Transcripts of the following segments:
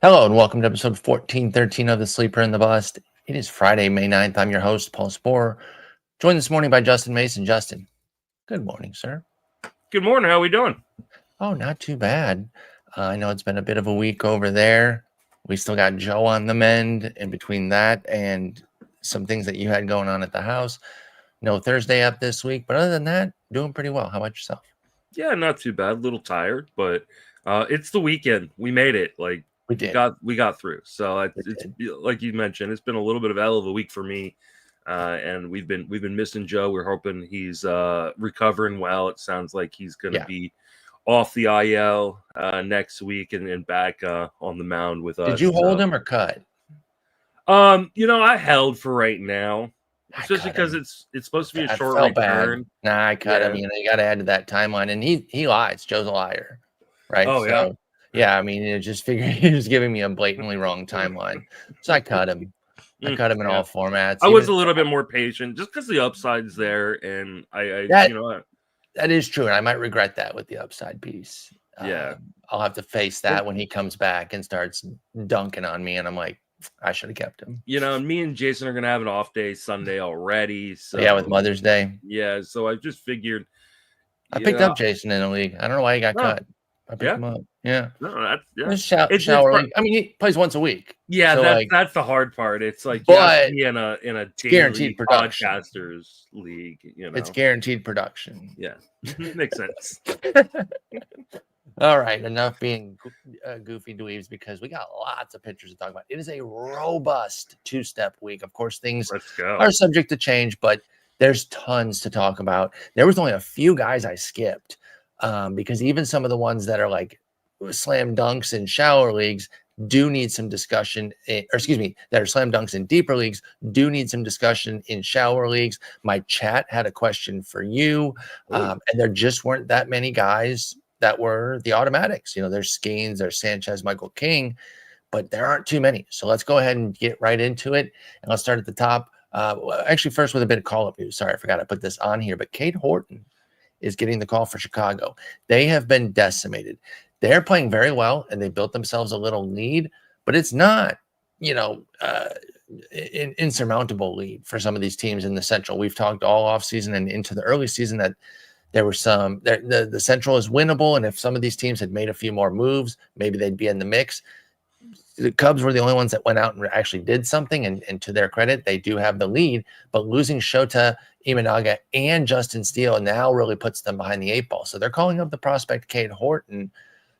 Hello and welcome to episode 1413 of The Sleeper and the Bust. It is Friday, May 9th. I'm your host, Paul Sporer, joined this morning by Justin Mason. Justin, good morning, sir. Good morning. How are we doing? Oh, not too bad. I know it's been a bit of a week over there. We still got Joe on the mend, and between that and some things that you had going on at the house, no Thursday up this week. But other than that, doing pretty well. How about yourself? Yeah, not too bad. A little tired, but it's the weekend. We made it. Like We did. We got through. So it's like you mentioned, it's been a little bit of a hell of a week for me. And we've been missing Joe. We're hoping he's recovering well. It sounds like he's going to be off the IL next week and back on the mound with us. Did you hold him or cut? I held for right now. Especially because it's supposed to be a short return. Nah, I cut him. You got to add to that timeline. And he lies. Joe's a liar. Right? Oh, yeah. Yeah, I mean, just figured he was giving me a blatantly wrong timeline. So I cut him. I cut him in all formats. I was a little bit more patient just because the upside's there. And that is true. And I might regret that with the upside piece. I'll have to face that when he comes back and starts dunking on me. And I'm like, I should have kept him. And me and Jason are going to have an off day Sunday already. So yeah, with Mother's Day. Yeah, so I just figured. I picked up Jason in the league. I don't know why he got cut. I picked him up. Yeah. No, it's shower league. I mean, he plays once a week. Yeah, so that's the hard part. It's like you have to be in a guaranteed production podcasters league. It's guaranteed production. Yeah, makes sense. All right, enough being goofy dweebs because we got lots of pictures to talk about. It is a robust two-step week. Of course, things are subject to change, but there's tons to talk about. There was only a few guys I skipped because even some of the ones that are like slam dunks in shower leagues do need some discussion, that are slam dunks in deeper leagues do need some discussion in shower leagues. My chat had a question for you, and there just weren't that many guys that were the automatics. There's Skeens, there's Sanchez, Michael King, but there aren't too many. So let's go ahead and get right into it. And let's start at the top. Actually, first with a bit of call-up news. Sorry, I forgot to put this on here, but Cade Horton is getting the call for Chicago. They have been decimated. They're playing very well, and they built themselves a little lead, but it's not, an insurmountable lead for some of these teams in the Central. We've talked all offseason and into the early season that there were some, the Central is winnable, and if some of these teams had made a few more moves, maybe they'd be in the mix. The Cubs were the only ones that went out and actually did something, and to their credit, they do have the lead, but losing Shota Imanaga and Justin Steele now really puts them behind the eight ball. So they're calling up the prospect Cade Horton.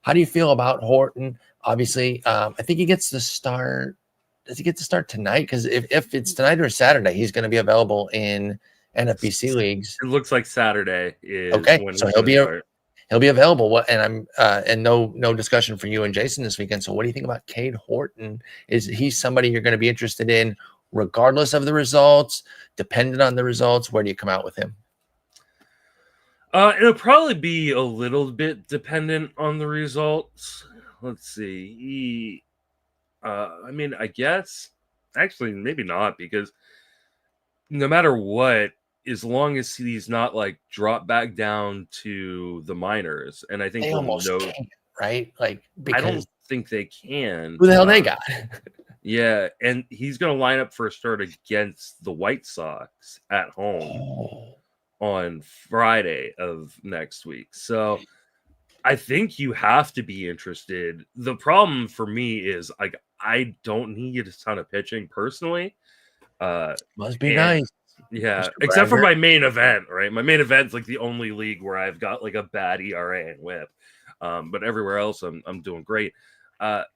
How do you feel about Horton? Obviously, I think he gets to start. Does he get to start tonight? Because if it's tonight or Saturday, he's going to be available in NFBC leagues. It looks like Saturday is when so he'll be available. And I'm and no discussion for you and Jason this weekend. So what do you think about Cade Horton? Is he somebody you're going to be interested in regardless of the results, dependent on the results? Where do you come out with him? It'll probably be a little bit dependent on the results. Let's see. I guess actually maybe not, because no matter what, as long as he's not like drop back down to the minors, and I think they almost can't, right? Like, because I don't think they can. Who the hell they got? Yeah, and he's going to line up for a start against the White Sox at home on Friday of next week. So I think you have to be interested. The problem for me is like I don't need a ton of pitching personally. Must be nice. Yeah, except for my main event, right? My main event's like the only league where I've got like a bad ERA and whip. But everywhere else I'm doing great. But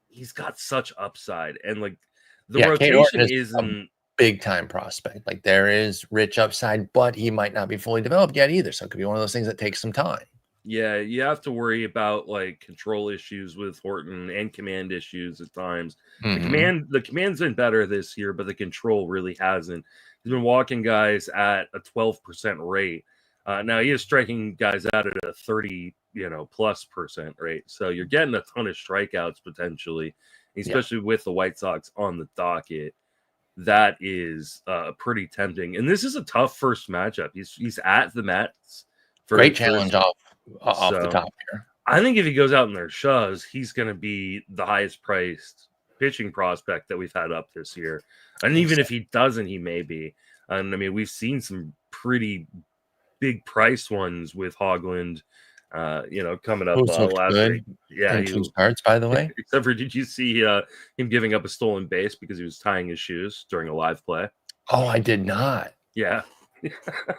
he's got such upside, and like the rotation isn't big time prospect. Like there is rich upside, but he might not be fully developed yet either. So it could be one of those things that takes some time. Yeah, you have to worry about like control issues with Horton and command issues at times. The command's been better this year, but the control really hasn't. He's been walking guys at a 12% rate. Now he is striking guys out at a 30 +% rate. So you're getting a ton of strikeouts potentially, especially with the White Sox on the docket. That is pretty tempting. And this is a tough first matchup. He's at the Mets. Great challenge off the top here. I think if he goes out in their shoves, he's going to be the highest priced pitching prospect that we've had up this year. And even if he doesn't, he may be. And I mean, we've seen some pretty big price ones with Hoagland, coming up last week. Yeah, 2 starts, by the way. Except for, did you see him giving up a stolen base because he was tying his shoes during a live play? Oh, I did not. Yeah.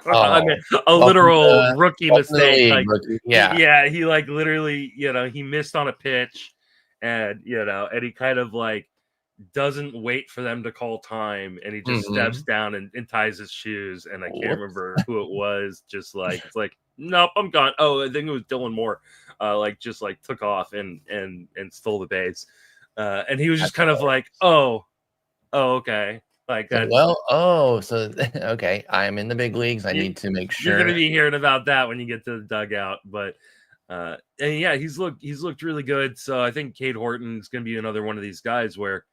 I mean, a literal rookie mistake. Like, he like literally, he missed on a pitch, and and he kind of like doesn't wait for them to call time, and he just steps down and ties his shoes. And I can't remember who it was. Just like, it's like, nope, I'm gone. Oh, I think it was Dylan Moore. Just took off and stole the base. And he was just kind of like, oh, okay. Like that. Well, so okay, I'm in the big leagues. I need to make sure you're going to be hearing about that when you get to the dugout. But and yeah, he's looked really good. So I think Cade Horton is going to be another one of these guys where,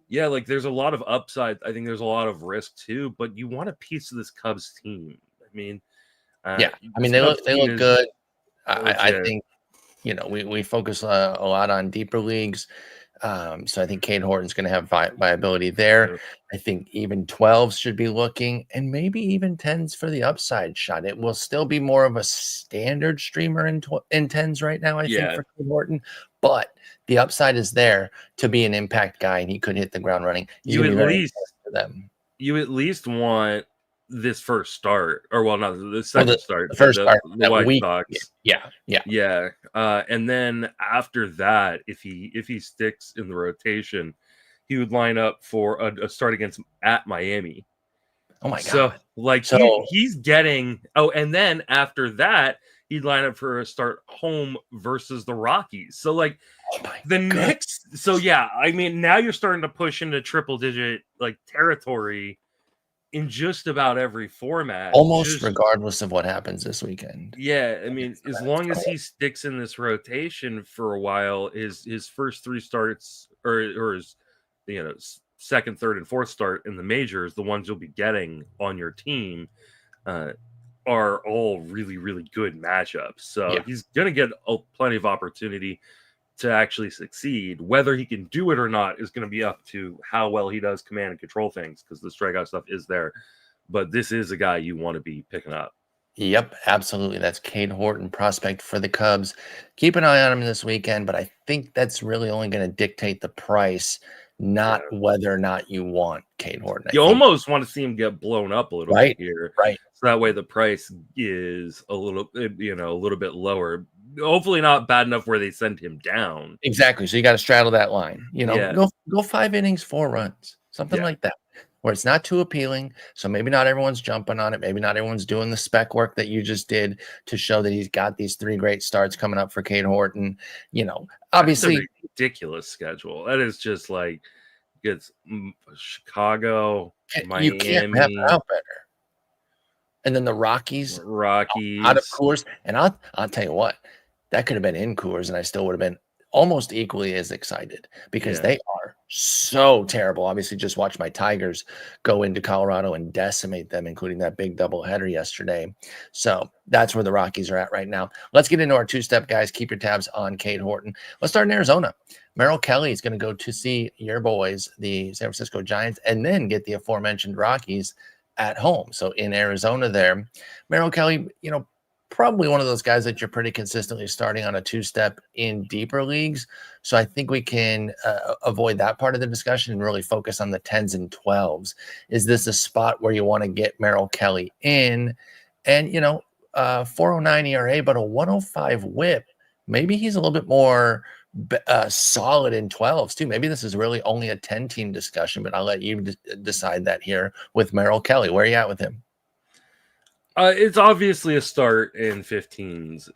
yeah, like there's a lot of upside. I think there's a lot of risk too. But you want a piece of this Cubs team. I mean, they look good. I think we focus a lot on deeper leagues. So I think Cade Horton's going to have viability there. Sure. I think even 12s should be looking, and maybe even 10s for the upside shot. It will still be more of a standard streamer in 10s right now, I think, for Cade Horton. But the upside is there to be an impact guy, and he could hit the ground running. You at least want this first start, or not the second start, the first start, the White Sox. Yeah. And then after that, if he sticks in the rotation, he would line up for a start at Miami. Oh my god! So he's getting. Oh, and then after that, he'd line up for a start home versus the Rockies. So next. So yeah, I mean, now you're starting to push into triple digit territory in just about every format, almost regardless of what happens this weekend. Yeah, I mean, as long as he sticks in this rotation for a while, his first 3 starts or his second, third, and fourth start in the majors, the ones you'll be getting on your team, are all really, really good matchups. So he's gonna get plenty of opportunity to actually succeed. Whether he can do it or not is going to be up to how well he does command and control things, because the strikeout stuff is there. But this is a guy you want to be picking up. Yep, absolutely. That's Cade Horton, prospect for the Cubs. Keep an eye on him this weekend, but I think that's really only going to dictate the price, not whether or not you want Cade Horton. You almost want to see him get blown up a little bit here. Right. So that way the price is a little bit lower. Hopefully not bad enough where they send him down. Exactly. So you got to straddle that line. Go 5 innings, 4 runs, something like that, where it's not too appealing. So maybe not everyone's jumping on it. Maybe not everyone's doing the spec work that you just did to show that he's got these 3 great starts coming up for Cade Horton. Obviously, that's a ridiculous schedule. That is just it's Chicago, Miami. You can't have it out better. And then the Rockies out of Coors. And I'll tell you what, that could have been in Coors, and I still would have been almost equally as excited, because they are so terrible. Obviously, just watch my Tigers go into Colorado and decimate them, including that big doubleheader yesterday. So that's where the Rockies are at right now. Let's get into our 2-step, guys. Keep your tabs on Cade Horton. Let's start in Arizona. Merrill Kelly is going to go to see your boys, the San Francisco Giants, and then get the aforementioned Rockies at home. So in Arizona there, Merrill Kelly, probably one of those guys that you're pretty consistently starting on a 2-step in deeper leagues. So I think we can avoid that part of the discussion and really focus on the 10s and 12s. Is this a spot where you want to get Merrill Kelly in? And, 4.09 ERA, but a 105 whip. Maybe he's a little bit more solid in 12s too. Maybe this is really only a 10-team discussion, but I'll let you decide that here with Merrill Kelly. Where are you at with him? It's obviously a start in 15s.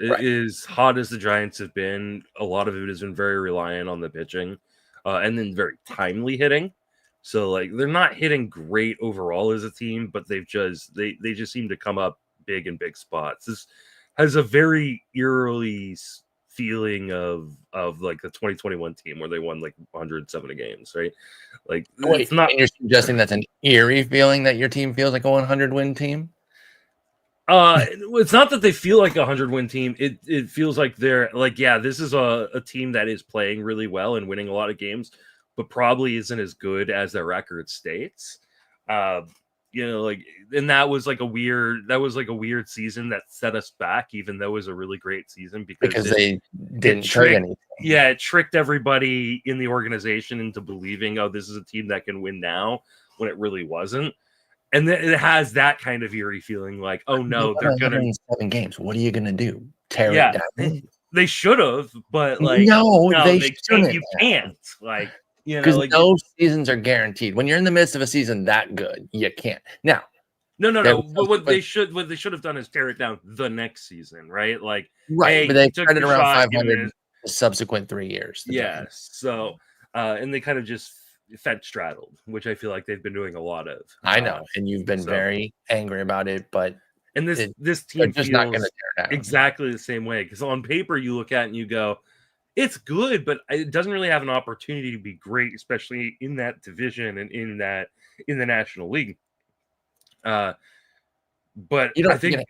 As hot as the Giants have been, a lot of it has been very reliant on the pitching, and then very timely hitting. So they're not hitting great overall as a team, but they just seem to come up big in big spots. This has a very eerily feeling of the 2021 team where they won 170 games, right? Wait, it's not. You're suggesting that's an eerie feeling that your team feels like a 100-win team? It's not that they feel like a 100-win team. It feels like they're like, yeah, this is a team that is playing really well and winning a lot of games, but probably isn't as good as their record states. Like, and that was like a weird season that set us back, even though it was a really great season because they didn't trade anything. Yeah, it tricked everybody in the organization into believing, oh, this is a team that can win now, when it really wasn't. And then it has that kind of eerie feeling, like, oh no, they're gonna 7 games. What are you gonna do? Tear it down? They should have, but like, no, they shouldn't. You can't. Like, because no seasons are guaranteed. When you're in the midst of a season that good, you can't. Now, no. What they should have done is tear it down the next season, right? Like, right, hey, but they started around 500 the subsequent 3 years. Yes, so and they kind of just fed straddled, which I feel like they've been doing a lot of. I know, and you've been very angry about it, but this team just not going to tear down exactly the same way, because on paper you look at it and you go, it's good, but it doesn't really have an opportunity to be great, especially in that division and in the National League. But I think.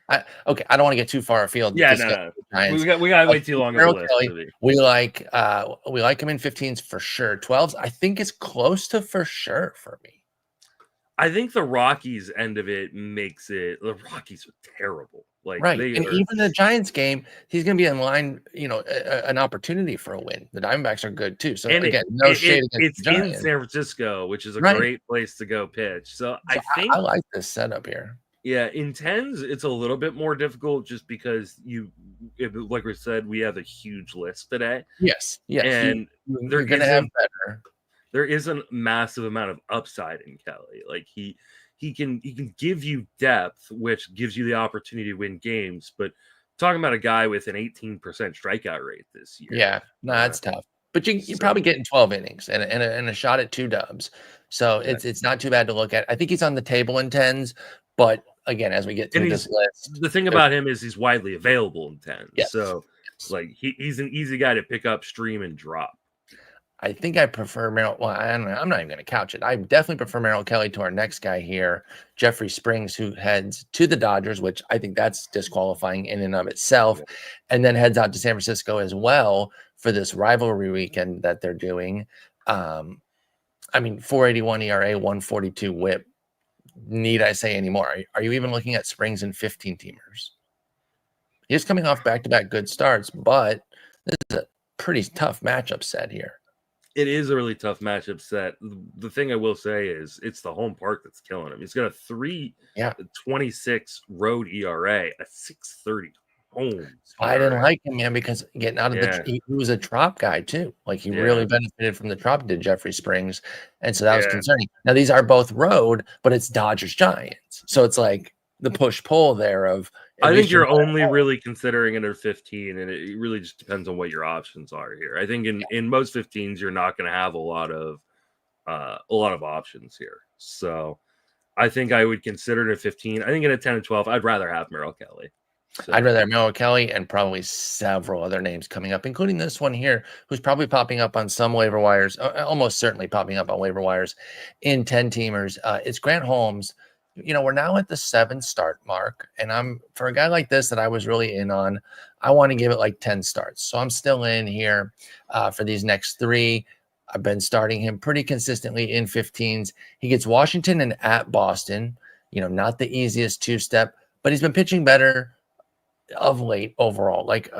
I don't want to get too far afield. Yeah, no. We got way too long of a list. Kelly, we like him in 15s for sure. 12s, I think it's close to for sure for me. I think the Rockies end of it makes it. The Rockies are terrible. Like, right, and even the Giants game, he's going to be in line. An opportunity for a win. The Diamondbacks are good too. So and again, no shade against it's the Giants. in San Francisco, which is a great place to go pitch. So I think I like this setup here. Yeah, in 10s, it's a little bit more difficult just because like we said, we have a huge list today. Yes. And they're going to have better. There is a massive amount of upside in Kelly. Like he can give you depth, which gives you the opportunity to win games. But talking about a guy with an 18% strikeout rate this year. Yeah, no, that's tough. But you're probably getting 12 innings and a shot at 2 dubs. So it's not too bad to look at. I think he's on the table in 10s, but again, as we get through this list, the thing about him is he's widely available in 10. Yes. So like he's an easy guy to pick up, stream, and drop. I think I prefer Merrill. Well, I'm not even going to couch it. I definitely prefer Merrill Kelly to our next guy here, Jeffrey Springs, who heads to the Dodgers, which I think that's disqualifying in and of itself, and then heads out to San Francisco as well for this rivalry weekend that they're doing. 4.81 ERA, 142 WHIP. Need I say any more? Are you even looking at Springs and 15-teamers? He's coming off back-to-back good starts, but this is a pretty tough matchup set here. It is a really tough matchup set. The thing I will say is it's the home park that's killing him. He's got a 3.26 road ERA, a 6.30 home. I didn't like him, man, because getting out of he was a Trop guy too. Like he really benefited from the Trop, did Jeffrey Springs, and so that was concerning. Now these are both road, but it's Dodgers Giants, so it's like the push pull there of. I think you're only really considering it at 15, and it really just depends on what your options are here. I think in most 15s, you're not going to have a lot of options here. So I think I would consider it at 15. I think in a 10 and 12, I'd rather have Merrill Kelly. So. I'd rather have Merrill Kelly and probably several other names coming up, including this one here, who's probably popping up on some waiver wires, almost certainly popping up on waiver wires in 10-teamers. It's Grant Holmes. We're now at the 7-start mark, and for a guy like this that I was really in on, I want to give it like 10 starts. So I'm still in here for these next 3. I've been starting him pretty consistently in 15s. He gets Washington and at Boston, not the easiest 2-step, but he's been pitching better of late overall. Like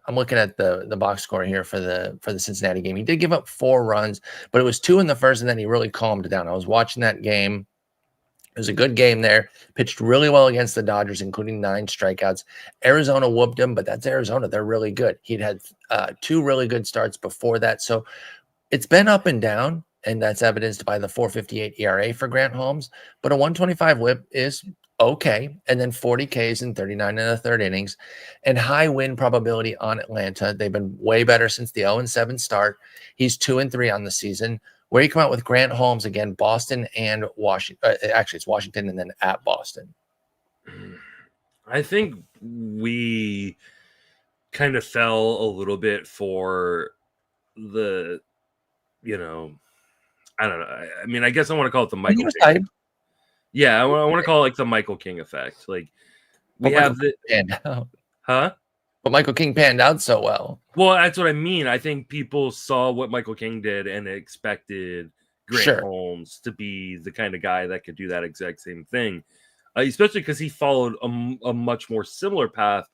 I'm looking at the box score here for the Cincinnati game. He did give up 4 runs, but it was 2 in the first, and then he really calmed down. I was watching that game. It was a good game there. Pitched really well against the Dodgers, including 9 strikeouts. Arizona whooped him, but that's Arizona. They're really good. He'd had 2 really good starts before that. So it's been up and down, and that's evidenced by the 4.58 ERA for Grant Holmes. But a 125 WHIP is okay. And then 40 Ks in 39 and a third innings. And high win probability on Atlanta. They've been way better since the 0-7 start. He's 2-3 on the season. Where you come out with Grant Holmes again, Boston and Washington. Actually, it's Washington and then at Boston. I think we kind of fell a little bit for the, I don't know. I mean, I guess I want to call it the Michael. Yeah, I want to call it like the Michael King effect. Like we but have the panned out. Huh? But Michael King panned out so well. Well, that's what I mean. I think people saw what Michael King did and expected Grant Holmes to be the kind of guy that could do that exact same thing, especially because he followed a much more similar path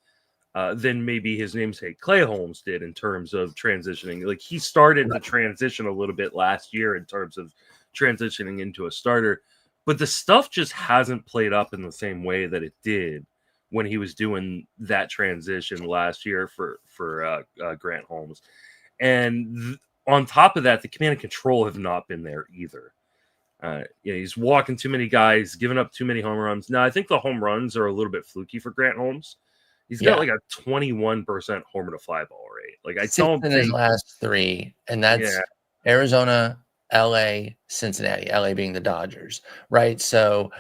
than maybe his namesake Clay Holmes did in terms of transitioning. Like he started to transition a little bit last year in terms of transitioning into a starter, but the stuff just hasn't played up in the same way that it did when he was doing that transition last year for Grant Holmes. And on top of that, the command and control have not been there either. He's walking too many guys, giving up too many home runs. Now, I think the home runs are a little bit fluky for Grant Holmes. He's got like a 21% homer to fly ball rate. Like I don't think his last 3, and that's Arizona, LA, Cincinnati, LA being the Dodgers, right? So,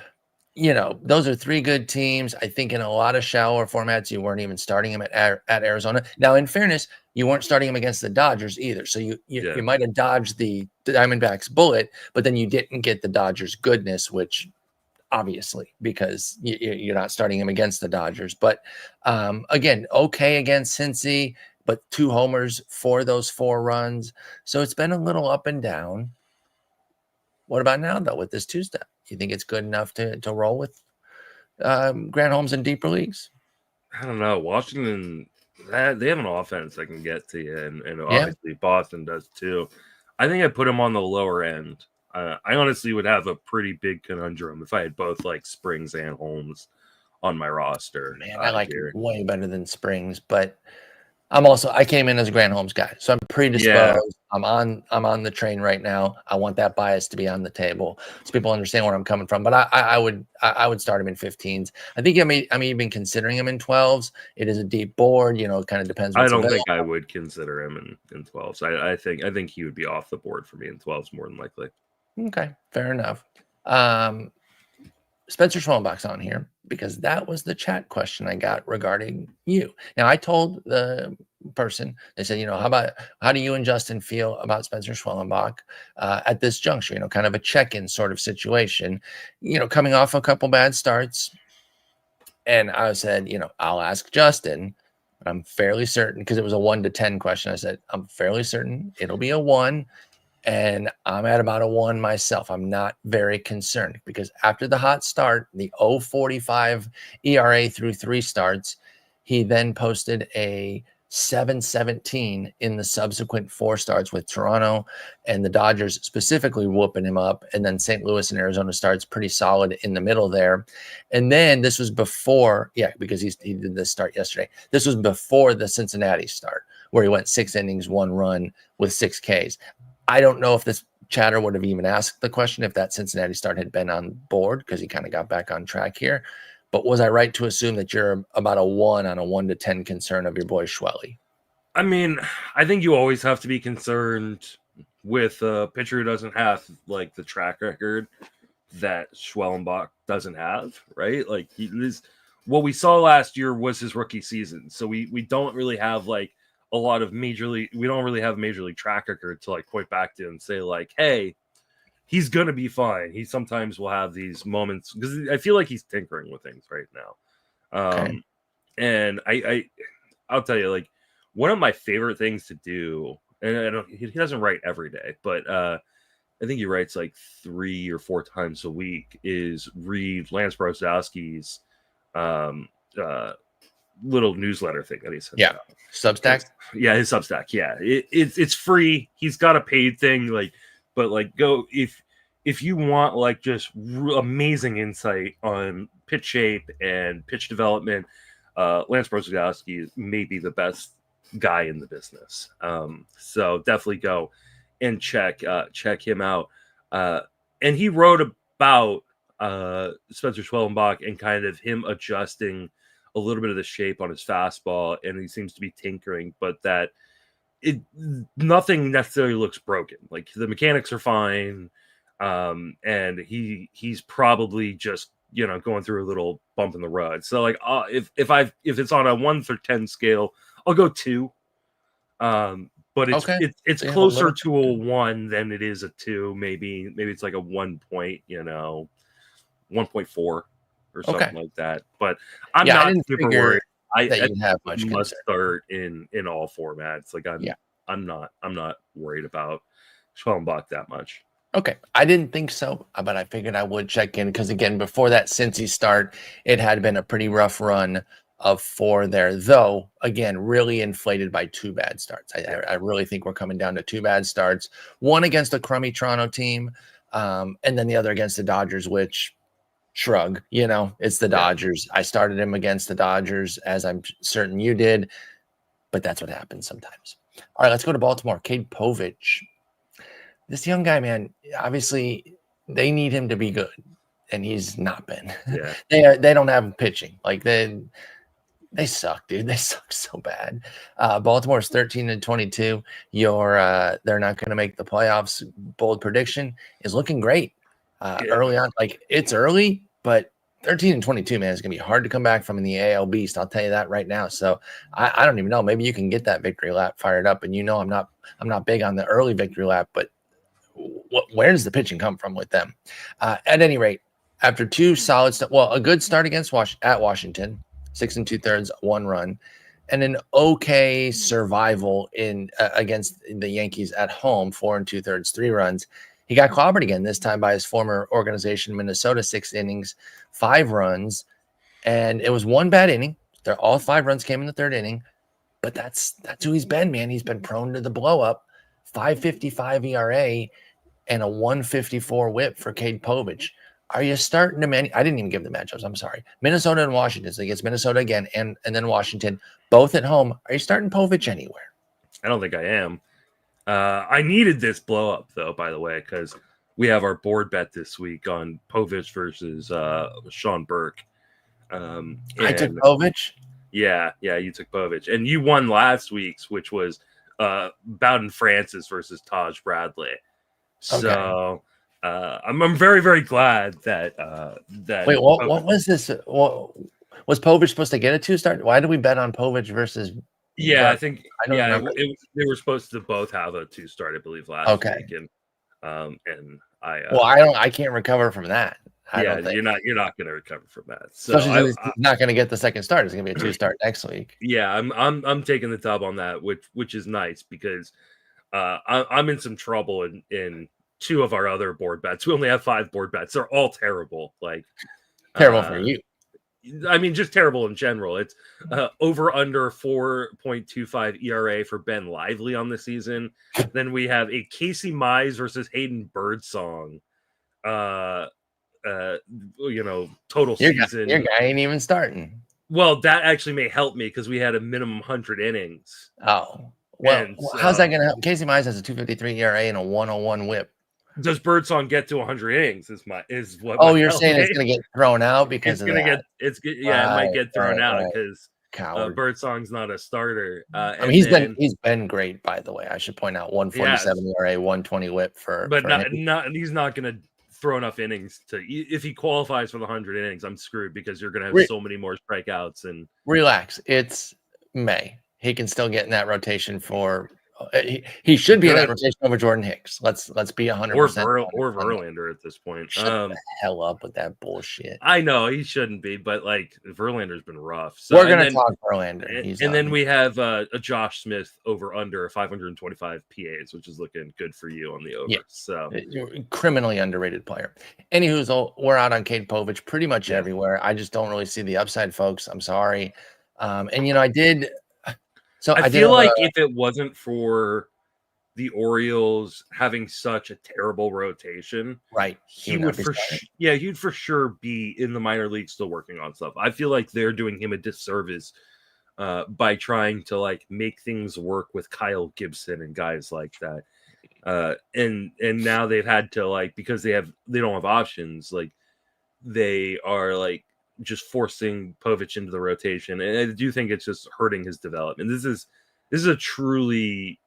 those are 3 good teams. I think in a lot of shallower formats, you weren't even starting him at Arizona. Now, in fairness, you weren't starting him against the Dodgers either. So you might have dodged the Diamondbacks bullet, but then you didn't get the Dodgers goodness, which obviously, because you're not starting him against the Dodgers. But again, okay against Cincy, but 2 homers for those 4 runs. So it's been a little up and down. What about now, though, with this two-step? You think it's good enough to roll with Grant Holmes in deeper leagues? I don't know. Washington, they have an offense that can get to you, and obviously Boston does too. I think I put him on the lower end. I honestly would have a pretty big conundrum if I had both like Springs and Holmes on my roster. Man, I like it way better than Springs, but I came in as a Grant Holmes guy, so I'm predisposed. Yeah. I'm on the train right now. I want that bias to be on the table so people understand where I'm coming from. But I would start him in 15s. I think I'm even considering him in 12s. It is a deep board, it kind of depends. I don't think I would consider him in 12s. I think he would be off the board for me in 12s more than likely. Okay, fair enough. Spencer Schwellenbach's on here because that was the chat question I got regarding you. Now, I told the person, they said, how do you and Justin feel about Spencer Schwellenbach at this juncture? Kind of a check-in sort of situation, coming off a couple bad starts. And I said, I'll ask Justin, but I'm fairly certain, because it was a 1 to 10 question. I said, I'm fairly certain it'll be a 1. And I'm at about a 1 myself. I'm not very concerned because after the hot start, the 0.45 ERA through 3 starts, he then posted a 7.17 in the subsequent 4 starts with Toronto and the Dodgers specifically whooping him up. And then St. Louis and Arizona starts pretty solid in the middle there. And then this was before, because he did this start yesterday. This was before the Cincinnati start where he went 6 innings, 1 run with 6 Ks. I don't know if this chatter would have even asked the question if that Cincinnati start had been on board because he kind of got back on track here. But was I right to assume that you're about a 1 on a 1 to 10 concern of your boy Schwelly? I mean, I think you always have to be concerned with a pitcher who doesn't have like the track record that Schwellenbach doesn't have, right? Like what we saw last year was his rookie season. So we don't really have like a lot of we don't really have major league track record to like point back to and say like, hey, he's gonna be fine. He sometimes will have these moments because I feel like he's tinkering with things right now. And I'll tell you, like, one of my favorite things to do, and he doesn't write every day, but I think he writes like 3 or 4 times a week, is read Lance Brozowski's little newsletter thing that he sends out. Substack? Yeah, his Substack. Yeah. It's free. He's got a paid thing, but go if you want like just amazing insight on pitch shape and pitch development, Lance Brozowski may be the best guy in the business. So definitely go and check him out. And he wrote about Spencer Schwellenbach and kind of him adjusting a little bit of the shape on his fastball, and he seems to be tinkering, but that nothing necessarily looks broken. Like the mechanics are fine, and he's probably just going through a little bump in the road. So like if it's on a 1 through 10 scale, I'll go 2. But it's closer to a 1 than it is a 2. Maybe it's like a 1 point, 1.4 or something like that. But I'm I not didn't super figure worried. that you'd have much must concern. start in all formats. Like I'm not worried about Schwellenbach that much. Okay, I didn't think so, but I figured I would check in because, again, before that Cincy start, it had been a pretty rough run of 4 there, though, again, really inflated by 2 bad starts. I really think we're coming down to 2 bad starts, one against a crummy Toronto team, and then the other against the Dodgers, which, shrug, it's the Dodgers. I started him against the Dodgers, as I'm certain you did, but that's what happens sometimes. All right, let's go to Baltimore. Cade Povich. This young guy, man, obviously they need him to be good, and he's not been. Yeah. They don't have him pitching. Like they suck, dude. They suck so bad. Baltimore's 13-22. They're not going to make the playoffs. Bold prediction is looking great. Early on, like it's early, but 13-22, man, is going to be hard to come back from in the AL Beast. I'll tell you that right now. So I don't even know. Maybe you can get that victory lap fired up, and I'm not big on the early victory lap, but where does the pitching come from with them? At any rate, after 2 solid a good start against Washington, 6 2/3, 1 run, and an okay survival against the Yankees at home, 4 2/3, 3 runs. He got clobbered again, this time by his former organization, Minnesota, 6 innings, 5 runs, and it was 1 bad inning. All 5 runs came in the 3rd inning, but that's who he's been, man. He's been prone to the blow up. 5.55 ERA and a 154 whip for Cade Povich. Are you starting to I didn't even give the matchups. I'm sorry. Minnesota and Washington. So against Minnesota again and then Washington, both at home. Are you starting Povich anywhere? I don't think I am. I needed this blow up, though, by the way, because we have our board bet this week on Povich versus Sean Burke. I took Povich? Yeah, you took Povich. And you won last week's, which was Bowden Francis versus Taj Bradley. So I'm very, very glad that Wait, what was this? Was Povich supposed to get a 2 start? Why did we bet on Povich versus Burke? I think they were supposed to both have a 2 start, I believe, last week. And I can't recover from that. You're not going to recover from that. So especially he's not going to get the 2nd start. It's going to be a 2 start next week. Yeah, I'm taking the tub on that, which is nice because I'm in some trouble in 2 of our other board bets. We only have 5 board bets. They're all terrible. Like terrible for you. I mean, just terrible in general. It's over under 4.25 ERA for Ben Lively on the season. Then we have a Casey Mize versus Hayden Birdsong. Total season. Your guy ain't even starting. Well, that actually may help me because we had a minimum 100 innings. Oh, well, how's that going to help? Casey Mize has a 2.53 ERA and a 101 whip. Does Birdsong get to 100 innings? Is what? Oh, you're saying it's going to get thrown out because it's going to get it might get thrown out because Birdsong's not a starter. I mean, he's been great, by the way. I should point out 147 ERA, 120 whip but he's not going to throw enough innings to if he qualifies for the 100 innings. I'm screwed because you're going to have so many more strikeouts. And relax, it's May. He can still get in that rotation for. He should be in that rotation over Jordan Hicks. Let's be 100%. Or Verlander at this point. Shut the hell up with that bullshit. I know he shouldn't be, but like Verlander's been rough. So we're gonna talk Verlander. And then we have a Josh Smith over under 525 PAs, which is looking good for you on the over. Yeah. So criminally underrated player. Anywho, we're out on Cade Povich pretty much everywhere. I just don't really see the upside, folks. I'm sorry. I did. So I feel like if it wasn't for the Orioles having such a terrible rotation, right, he'd for sure be in the minor leagues still working on stuff. I feel like they're doing him a disservice by trying to like make things work with Kyle Gibson and guys like that. And now they've had to like because they don't have options, like they are like just forcing Povich into the rotation, and I do think it's just hurting his development. This is a truly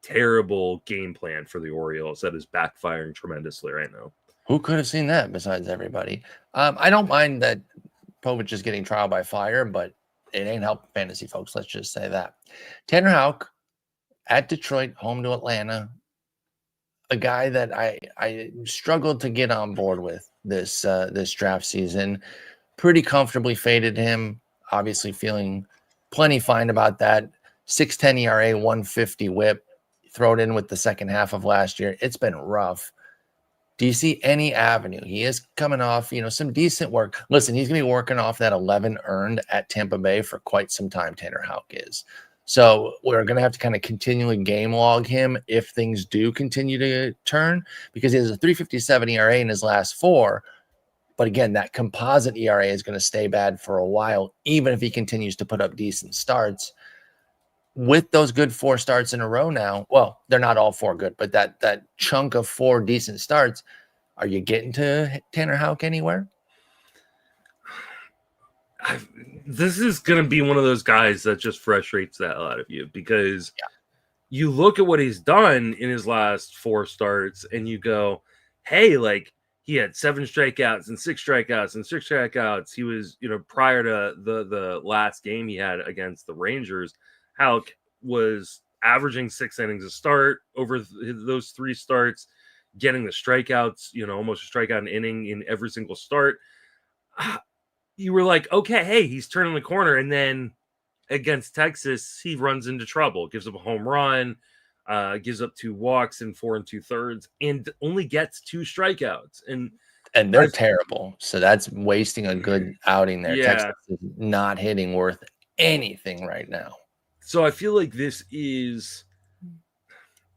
terrible game plan for the Orioles that is backfiring tremendously right now. Who could have seen that besides everybody? I don't mind that Povich is getting trial by fire, but it ain't helping fantasy, folks. Let's just say that. Tanner Houck at Detroit, home to Atlanta. a guy that I struggled to get on board with this draft season. Pretty comfortably faded him. Obviously feeling plenty fine about that. 6.10 ERA, 150 WHIP. Throw it in with the second half of last year. It's been rough. Do you see any avenue? He is coming off, some decent work. Listen, he's going to be working off that 11 earned at Tampa Bay for quite some time, Tanner Houck is. So we're going to have to kind of continually game log him if things do continue to turn, because he has a 3.57 ERA in his last 4. But again, that composite ERA is going to stay bad for a while, even if he continues to put up decent starts. With those good 4 starts in a row now, well, they're not all 4 good, but that chunk of 4 decent starts, are you getting to Tanner Houck anywhere? This is going to be one of those guys that just frustrates the hell out of you, because you look at what he's done in his last 4 starts and you go, hey, like, he had 7 strikeouts and 6 strikeouts and 6 strikeouts. He was, prior to the last game he had against the Rangers, Houck was averaging 6 innings a start over those 3 starts, getting the strikeouts, almost a strikeout an inning in every single start. You were like, okay, hey, he's turning the corner. And then against Texas, he runs into trouble, gives up a home run, gives up 2 walks in 4 2/3, and only gets 2 strikeouts. And they're terrible. So that's wasting a good outing there. Yeah. Texas is not hitting worth anything right now. So I feel like this is,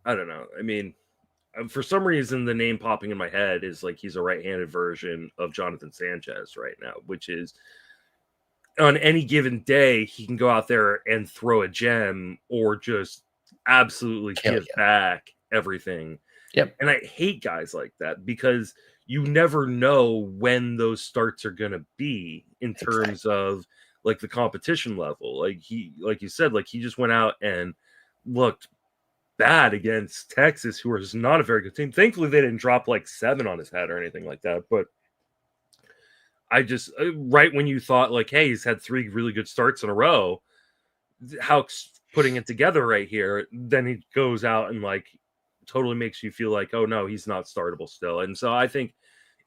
I don't know. I mean, for some reason, the name popping in my head is like he's a right-handed version of Jonathan Sanchez right now, which is on any given day, he can go out there and throw a gem or just absolutely give back everything. Yep. And I hate guys like that, because you never know when those starts are going to be in terms of like the competition level. Like you said, like he just went out and looked bad against Texas, who is not a very good team. Thankfully, they didn't drop like 7 on his head or anything like that. But I just, right when you thought like, hey, he's had 3 really good starts in a row, Houck's putting it together right here, then he goes out and like totally makes you feel like, oh no, he's not startable still. And so I think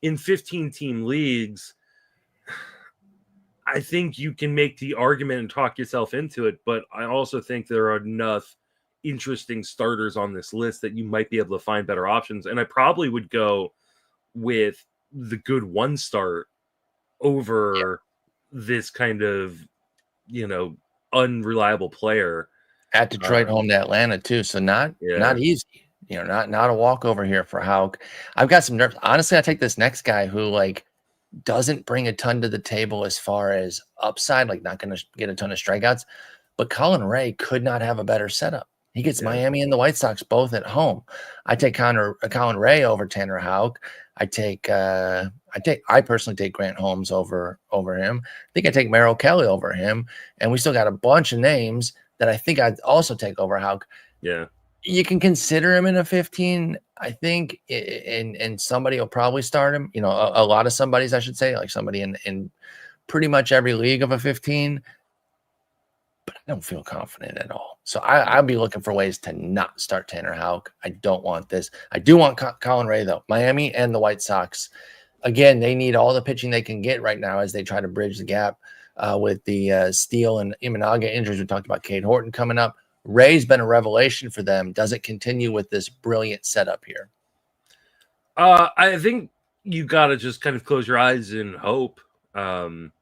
in 15-team leagues, I think you can make the argument and talk yourself into it, but I also think there are enough interesting starters on this list that you might be able to find better options. And I probably would go with the good 1 start over this kind of, unreliable player. At Detroit, home to Atlanta too. So not easy. Not a walkover here for Houck. I've got some nerves. Honestly, I take this next guy who like doesn't bring a ton to the table as far as upside, like not going to get a ton of strikeouts, but Colin Rea could not have a better setup. He gets Miami and the White Sox both at home. I take Colin Rea over Tanner Houck. I personally take Grant Holmes over him. I think I take Merrill Kelly over him, and we still got a bunch of names that I think I'd also take over Houck. Yeah. You can consider him in a 15, I think, and somebody will probably start him. A lot of somebodies, I should say, like somebody in pretty much every league of a 15, but I don't feel confident at all. So I'll be looking for ways to not start Tanner Houck. I don't want this. I do want Colin Rea, though. Miami and the White Sox, again, they need all the pitching they can get right now as they try to bridge the gap with the Steele and Imanaga injuries. We talked about Cade Horton coming up. Ray's been a revelation for them. Does it continue with this brilliant setup here? I think you got to just kind of close your eyes and hope. The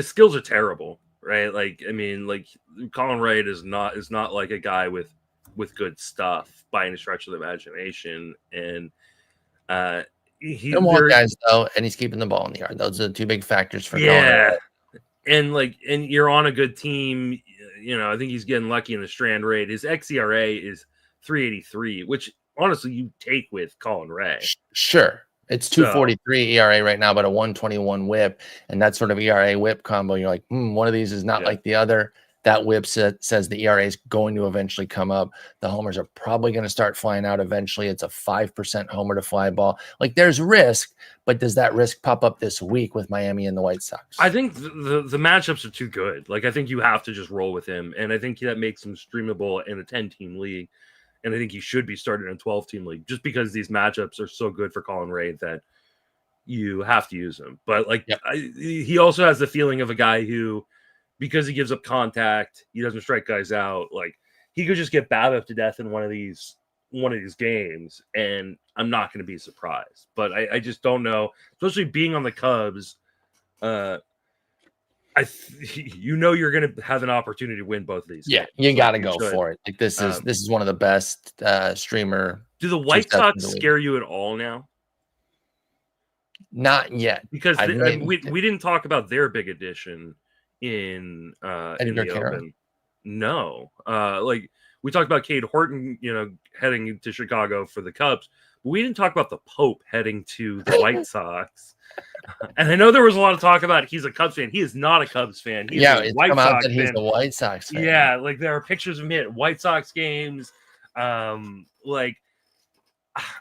skills are terrible, right? Like, I mean, like Colin Rea is not like a guy with good stuff by any stretch of the imagination. And no more guys though, and he's keeping the ball in the yard. Those are the 2 big factors for Colin Rea. And you're on a good team. I think he's getting lucky in the strand rate. His xERA is 3.83, which honestly you take with Colin Rea. Sure. It's 2.43 ERA right now, but a 1.21 WHIP, and that sort of ERA WHIP combo. You're like, one of these is not like the other. That WHIP says the ERA is going to eventually come up. The homers are probably going to start flying out eventually. It's a 5% homer to fly ball. Like there's risk, but does that risk pop up this week with Miami and the White Sox? I think the matchups are too good. Like I think you have to just roll with him, and I think that makes him streamable in a 10-team league. and I think he should be started in a 12-team league just because these matchups are so good for Colin Rea that you have to use him. But like, he also has the feeling of a guy who, because he gives up contact, he doesn't strike guys out. Like, he could just get BABIP to death in one of these games, and I'm not going to be surprised. But I just don't know, especially being on the Cubs. You're going to have an opportunity to win both of these. Yeah, you got to go for it. Like, this is one of the best streamer. Do the White Sox scare you at all now? Not yet, because we didn't talk about their big addition in the Open. No, like we talked about Cade Horton, heading to Chicago for the Cubs. But we didn't talk about the Pope heading to the White Sox. And I know there was a lot of talk about he's a Cubs fan. He is not a Cubs fan. He's a White Sox fan. He's a White Sox fan. Yeah, like there are pictures of him at White Sox games. I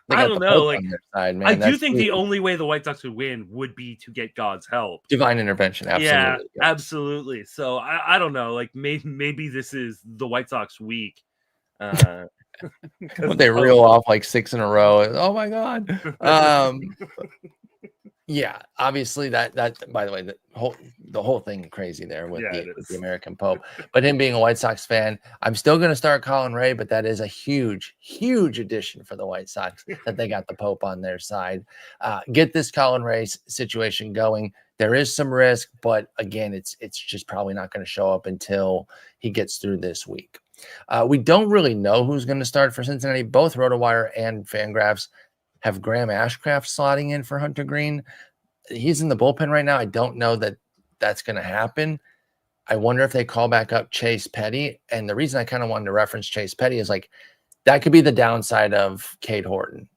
don't know. Like, side, I do think the only way the White Sox would win would be to get God's help. Divine intervention. Absolutely. Yeah, absolutely. So I don't know. Like, maybe this is the White Sox week. They reel off like 6 in a row. Oh my God. Yeah, obviously that by the way, the whole thing crazy there with the American Pope. But him being a White Sox fan, I'm still going to start Colin Rea, but that is a huge addition for the White Sox that they got the Pope on their side. Get this Colin Rea situation going. There is some risk, but again, it's just probably not going to show up until he gets through this week. We don't really know who's going to start for Cincinnati. Both RotoWire and Fangraphs have Graham Ashcraft slotting in for Hunter Greene. He's in the bullpen right now. I don't know that that's going to happen. I wonder if they call back up Chase Petty. And the reason I kind of wanted to reference Chase Petty is like that could be the downside of Cade Horton.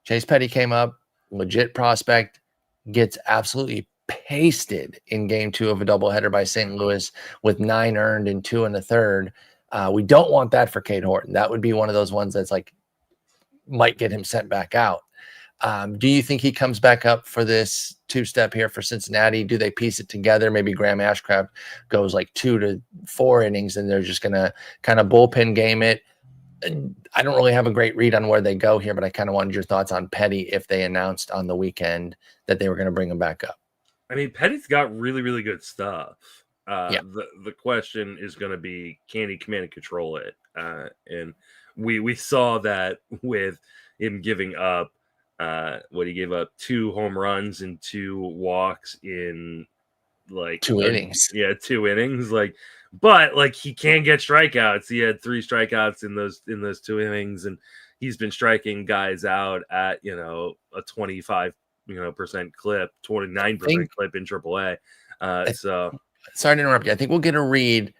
Chase Petty came up, legit prospect, gets absolutely pasted in game 2 of a doubleheader by St. Louis with 9 earned and 2 1/3. We don't want that for Cade Horton. That would be one of those ones that's like might get him sent back out. Do you think he comes back up for this 2-step here for Cincinnati? Do they piece it together? Maybe Graham Ashcraft goes like 2 to 4 innings and they're just going to kind of bullpen game it. I don't really have a great read on where they go here, but I kind of wanted your thoughts on Petty if they announced on the weekend that they were going to bring him back up. I mean, Petty's got really, really good stuff. The question is going to be, can he command and control it? And we saw that with him giving up he gave up 2 home runs and 2 walks in like 2 innings. Yeah, 2 innings. But he can get strikeouts. He had 3 strikeouts in those 2 innings, and he's been striking guys out at a 25% clip, 29% clip in AAA. So sorry to interrupt you. I think we'll get a read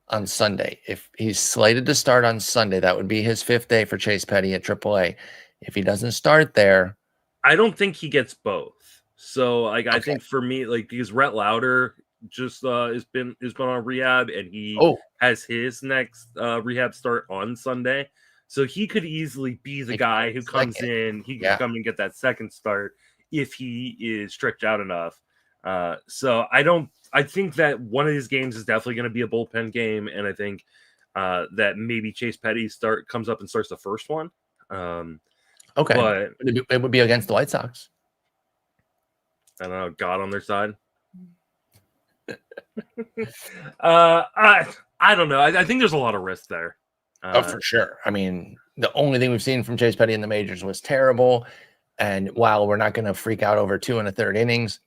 on Sunday. If he's slated to start on Sunday, that would be his 5th day for Chase Petty at AAA. If he doesn't start there, I don't think he gets both. So I think for me, because Rhett Lauder just has been on rehab, and he has his next rehab start on Sunday. So he could easily be the guy who comes in. He can come and get that second start if he is stretched out enough. So I think that one of these games is definitely going to be a bullpen game, and I think that maybe Chase Petty comes up and starts the first one. But it would be against the White Sox. I don't know, God on their side. I don't know. I think there's a lot of risk there. For sure. I mean, the only thing we've seen from Chase Petty in the majors was terrible. And while we're not going to freak out over 2 1/3 innings,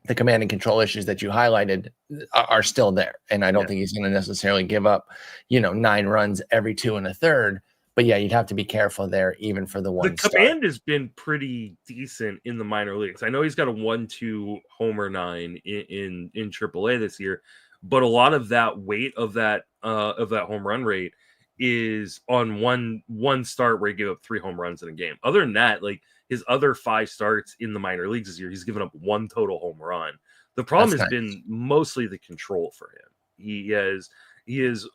the command and control issues that you highlighted are still there. And I don't think he's going to necessarily give up, 9 runs every 2 1/3. But yeah, you'd have to be careful there, even for the one. The command has been pretty decent in the minor leagues. I know he's got a 1-2 homer 9 in AAA this year, but a lot of that weight of that home run rate is on one start where he gave up 3 home runs in a game. Other than that, his other 5 starts in the minor leagues this year, he's given up 1 total home run. The problem has been mostly the control for him. He has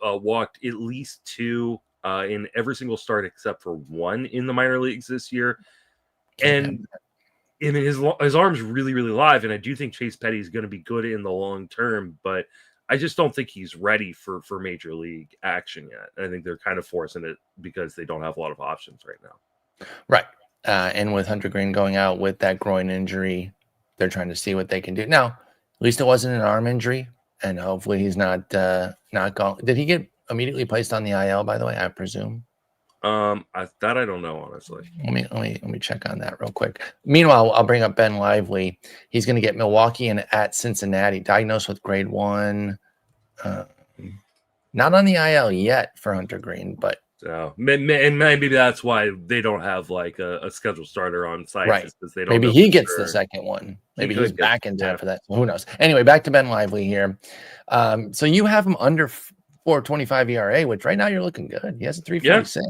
walked at least 2 in every single start except for 1 in the minor leagues this year. And his arm's really, really live, and I do think Chase Petty is going to be good in the long term, but I just don't think he's ready for major league action yet. I think they're kind of forcing it because they don't have a lot of options right now. Right. And with Hunter Greene going out with that groin injury, they're trying to see what they can do. Now, at least it wasn't an arm injury, and hopefully he's not gone. Did he get immediately placed on the IL, by the way, I presume? I don't know, honestly. Let me check on that real quick. Meanwhile, I'll bring up Ben Lively. He's going to get Milwaukee and at Cincinnati, diagnosed with grade 1. Not on the IL yet for Hunter Greene, but so and maybe that's why they don't have like a scheduled starter on site, right? Because they don't. Maybe he gets the second one. Maybe he's back in time for that. Who knows? Anyway, back to Ben Lively here. So you have him under 4.25 ERA, which right now you're looking good. He has a 3.46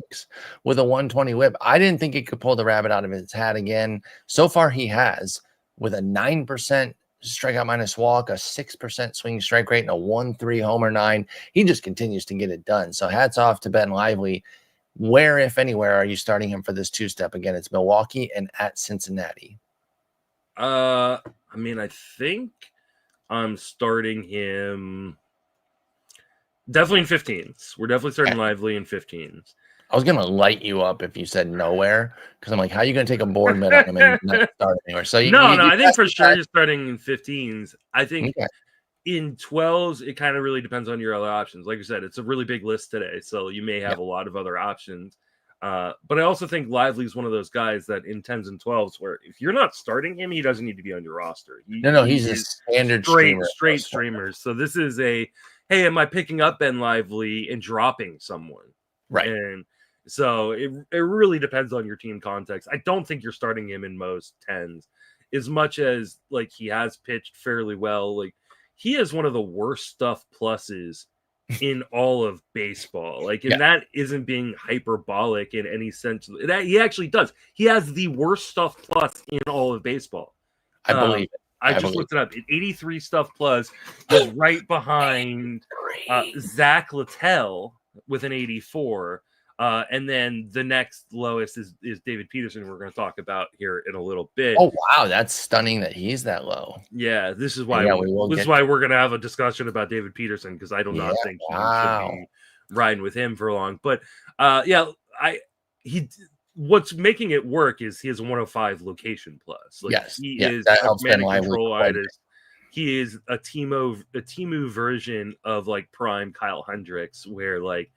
with a 120 whip. I didn't think he could pull the rabbit out of his hat again. So far, he has with a 9% strikeout minus walk, a 6% swing strike rate, and a 1.3 homer 9. He just continues to get it done. So hats off to Ben Lively. Where, if anywhere, are you starting him for this two-step? Again, it's Milwaukee and at Cincinnati. I mean, I think I'm starting him definitely in 15s. We're definitely starting Lively in 15s. I was going to light you up if you said nowhere, because I'm like, how are you going to take a board mid on him and not start anywhere? So I think for sure you're starting in 15s. I think in 12s, it kind of really depends on your other options. Like I said, it's a really big list today, so you may have a lot of other options. But I also think Lively is one of those guys that in 10s and 12s, where if you're not starting him, he doesn't need to be on your roster. He's a standard straight streamers. So this is hey, am I picking up Ben Lively and dropping someone? Right. And so it really depends on your team context. I don't think you're starting him in most 10s, as much as like he has pitched fairly well. Like he has one of the worst stuff pluses in all of baseball. Like, and that isn't being hyperbolic in any sense. That he actually does. He has the worst stuff plus in all of baseball. I believe it. I just looked it up. 83 stuff plus is right behind Zach Littell with an 84. And then the next lowest is David Peterson, who we're going to talk about here in a little bit. Oh, wow. That's stunning that he's that low. Yeah, this is why we're going to have a discussion about David Peterson, because I do not think he should be riding with him for long. But what's making it work is he has a 105 location plus. Like, he is a command and control artist. He is a Timu version of like prime Kyle Hendricks, where like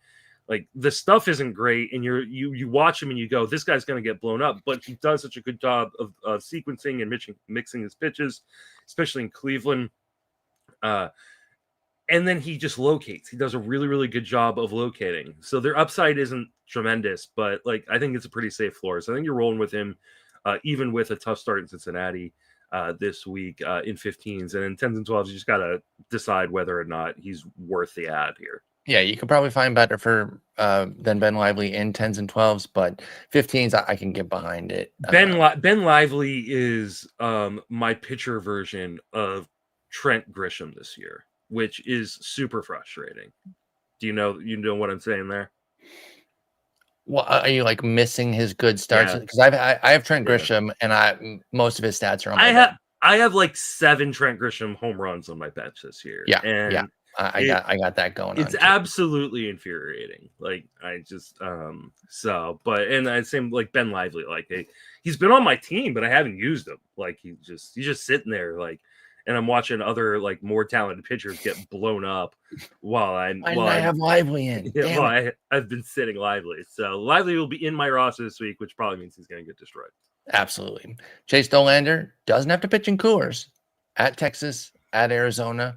the stuff isn't great, and you watch him and you go, this guy's going to get blown up, but he does such a good job of sequencing and mixing his pitches, especially in Cleveland. And then he just locates. He does a really, really good job of locating. So their upside isn't tremendous, but like I think it's a pretty safe floor. So I think you're rolling with him, even with a tough start in Cincinnati this week in 15s. And in 10s and 12s, you just got to decide whether or not he's worth the ad here. Yeah, you could probably find better for than Ben Lively in 10s and 12s, but 15s, I can get behind it. Ben Lively is my pitcher version of Trent Grisham this year, which is super frustrating. Do you know what I'm saying there? Well, are you like missing his good starts? Because I have Trent Grisham, and most of his stats are on my I have like 7 Trent Grisham home runs on my bench this year. I got that going on. It's absolutely infuriating. Like I just and same like Ben Lively. Like he's been on my team, but I haven't used him. Like he's just sitting there like, and I'm watching other like more talented pitchers get blown up while I have Lively in. I've been sitting Lively. So Lively will be in my roster this week, which probably means he's going to get destroyed. Absolutely. Chase Dollander doesn't have to pitch in Coors, at Texas, at Arizona.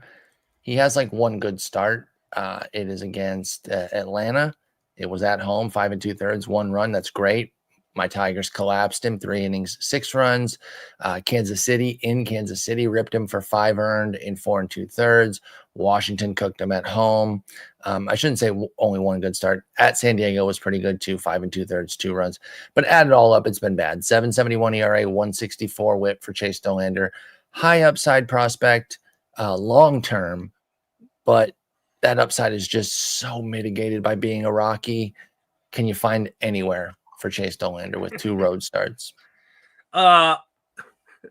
He has like one good start. It is against Atlanta. It was at home, 5 2/3, 1 run. That's great. My Tigers collapsed him, 3 innings, 6 runs. Kansas City ripped him for 5 earned in 4 2/3. Washington cooked him at home. I shouldn't say only one good start. At San Diego was pretty good too, 5 2/3, 2 runs. But add it all up, it's been bad. 7.71 ERA, 164 whip for Chase Dollander. High upside prospect, long term, but that upside is just so mitigated by being a Rocky. Can you find anywhere for Chase Dollander with 2 road starts?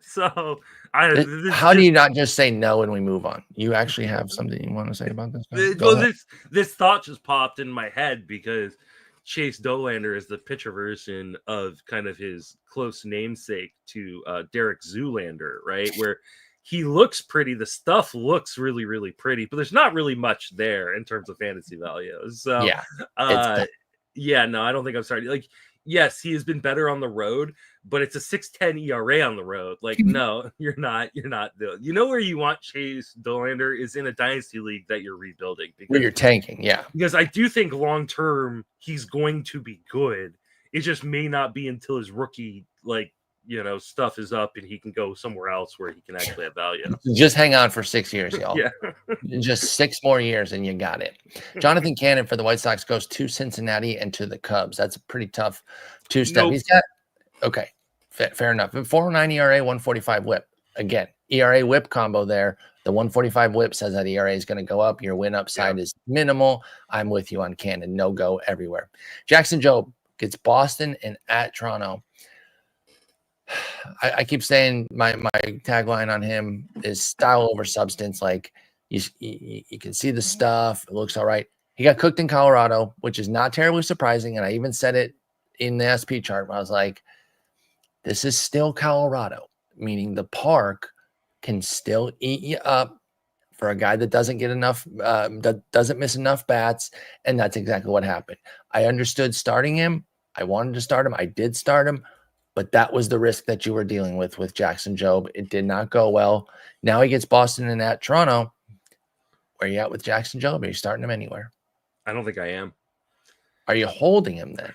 So How do you not just say no and we move on? You actually have something you want to say about this guy? Well, this thought just popped in my head because Chase Dollander is the pitcher version of kind of his close namesake to Derek Zoolander, right? Where he looks pretty, the stuff looks really, really pretty, but there's not really much there in terms of fantasy value. So yeah, no, I don't think I'm sorry. Like, yes, he has been better on the road, but it's a 6.10 ERA on the road. Like, no, you're not. You know where you want Chase Dollander is in a dynasty league that you're rebuilding. Because, where you're tanking, yeah. Because I do think long term he's going to be good. It just may not be until his rookie, stuff is up and he can go somewhere else where he can actually have value. Just hang on for 6 years, y'all. Yeah. Just 6 more years and you got it. Jonathan Cannon for the White Sox goes to Cincinnati and to the Cubs. That's a pretty tough two-step. Nope. He's got okay, fair enough. 4.09 ERA, 145 WHIP. Again, ERA WHIP combo there. The 145 WHIP says that ERA is going to go up. Your win upside is minimal. I'm with you on Cannon. No go everywhere. Jackson Jobe gets Boston and at Toronto. I keep saying my tagline on him is style over substance. Like you can see the stuff. It looks all right. He got cooked in Colorado, which is not terribly surprising. And I even said it in the SP chart where I was like, this is still Colorado, meaning the park can still eat you up for a guy that doesn't get enough, that doesn't miss enough bats. And that's exactly what happened. I understood starting him. I wanted to start him. I did start him. But that was the risk that you were dealing with Jackson Jobe. It did not go well. Now he gets Boston and at Toronto. Where are you at with Jackson Jobe? Are you starting him anywhere? I don't think I am. Are you holding him then?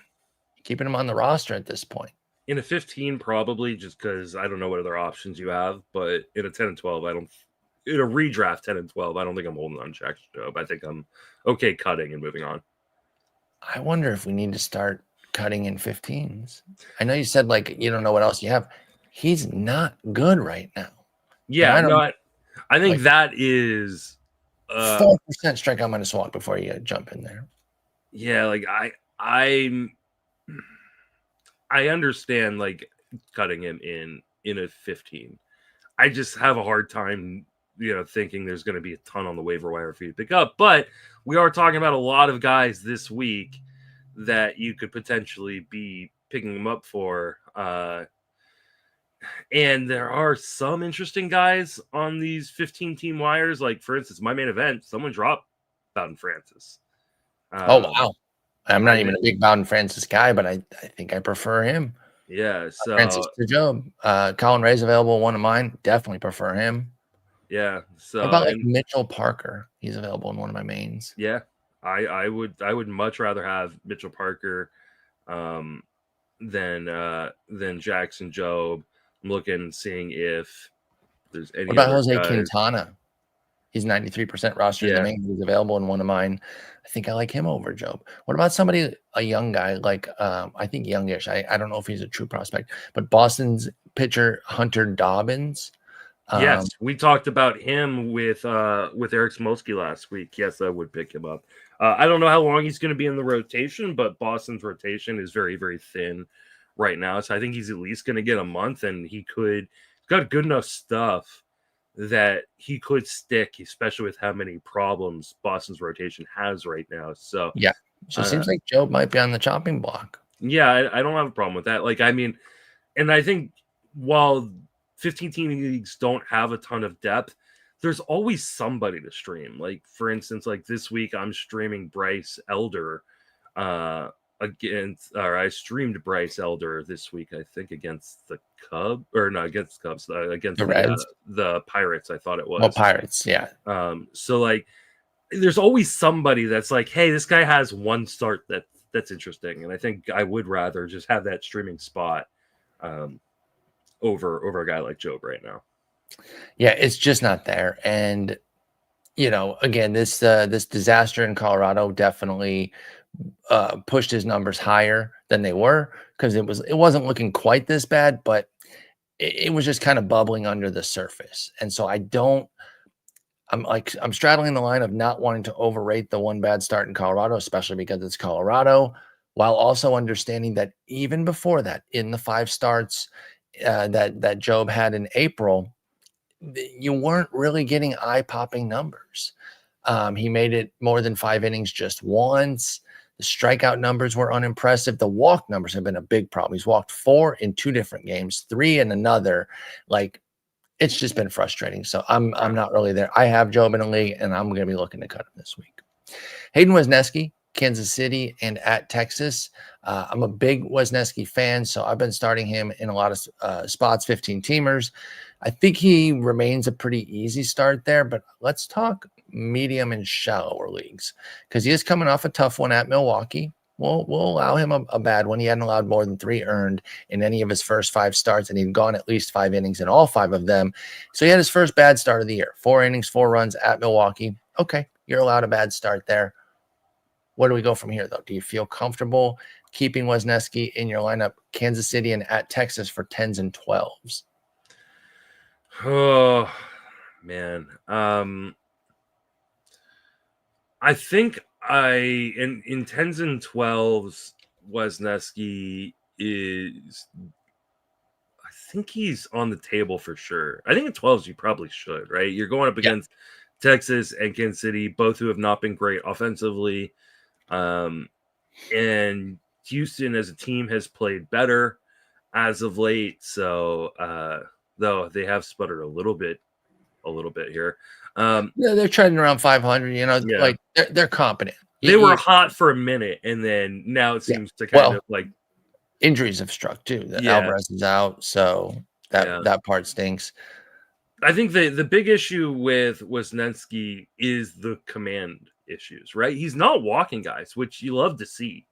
Keeping him on the roster at this point? In a 15, probably, just because I don't know what other options you have. But in a 10 and 12, in a redraft 10 and 12, I don't think I'm holding on Jackson Jobe. I think I'm okay cutting and moving on. I wonder if we need to start cutting in 15s. I know you said you don't know what else you have. He's not good right now. Yeah, I think that is 4% strikeout minus walk before you jump in there. Yeah, I understand cutting him in a 15. I just have a hard time thinking there's going to be a ton on the waiver wire for you to pick up. But we are talking about a lot of guys this week that you could potentially be picking them up for. And there are some interesting guys on these 15-team wires. Like, for instance, my main event, someone dropped Bowden Francis. Oh, wow. I'm not even a big Bowden Francis guy, but I think I prefer him. Yeah, so Francis to Jobe. Colin Rea is available, one of mine. Definitely prefer him. Yeah. So what about Mitchell Parker? He's available in one of my mains. Yeah. I would much rather have Mitchell Parker than Jackson Jobe. I'm looking, seeing if there's any. What about Jose Quintana? He's 93% roster in the main. He's available in one of mine. I think I like him over Jobe. What about somebody, a young guy like I think youngish. I don't know if he's a true prospect, but Boston's pitcher Hunter Dobbins. Yes, we talked about him with Eric Smolsky last week. Yes, I would pick him up. I don't know how long he's going to be in the rotation, but Boston's rotation is very, very thin right now. So I think he's at least going to get a month, and he's got good enough stuff that he could stick, especially with how many problems Boston's rotation has right now. So yeah, so it seems like Jobe might be on the chopping block. Yeah, I don't have a problem with that. And I think while 15-team leagues don't have a ton of depth, there's always somebody to stream. Like, for instance, this week I'm streaming Bryce Elder I streamed Bryce Elder this week, I think, against the Cubs, or not against the Cubs, against the Reds, the Pirates, I thought it was. Oh, Pirates, yeah. So there's always somebody that's like, hey, this guy has one start that's interesting, and I think I would rather just have that streaming spot over a guy like Jobe right now. Yeah, it's just not there. And again, this disaster in Colorado definitely pushed his numbers higher than they were, because it wasn't looking quite this bad, but it was just kind of bubbling under the surface. And so I'm straddling the line of not wanting to overrate the one bad start in Colorado, especially because it's Colorado, while also understanding that even before that, in the 5 starts that Jobe had in April, you weren't really getting eye-popping numbers. He made it more than 5 innings just once. The strikeout numbers were unimpressive. The walk numbers have been a big problem. He's walked 4 in 2 different games, 3 in another. Like, it's just been frustrating. So I'm not really there. I have Jobe in a league, and I'm going to be looking to cut him this week. Hayden Wesneski, Kansas City and at Texas. I'm a big Wesneski fan, so I've been starting him in a lot of spots, 15 teamers. I think he remains a pretty easy start there, but let's talk medium and shallower leagues because he is coming off a tough one at Milwaukee. We'll allow him a bad one. He hadn't allowed more than 3 earned in any of his first 5 starts, and he'd gone at least 5 innings in all 5 of them. So he had his first bad start of the year. 4 innings, 4 runs at Milwaukee. Okay, you're allowed a bad start there. Where do we go from here, though? Do you feel comfortable keeping Wesneski in your lineup, Kansas City and at Texas for 10s and 12s? Oh, man. I think in 10s and 12s, Wesneski is, I think he's on the table for sure. I think in 12s, you probably should, right? You're going up against Texas and Kansas City, both who have not been great offensively. And Houston as a team has played better as of late. So, though they have sputtered a little bit here. Yeah, they're trading around 500, like they're competent. They were hot for a minute, and then now it seems to kind of like injuries have struck too. Alvarez is out, so that part stinks. I think the big issue with Wesneski is the command issues, right? He's not walking guys, which you love to see.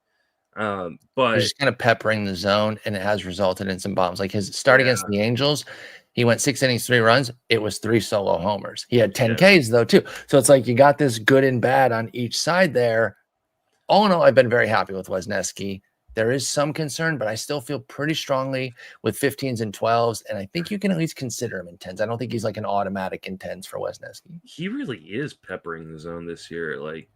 But he's just kind of peppering the zone, and it has resulted in some bombs. Like his start against the Angels, he went 6 innings, 3 runs. It was 3 solo homers. He had 10 Ks though too. So it's like you got this good and bad on each side there. All in all, I've been very happy with Wesneski. There is some concern, but I still feel pretty strongly with 15s and 12s, and I think you can at least consider him in 10s. I don't think he's like an automatic in 10s for Wesneski. He really is peppering the zone this year. Like,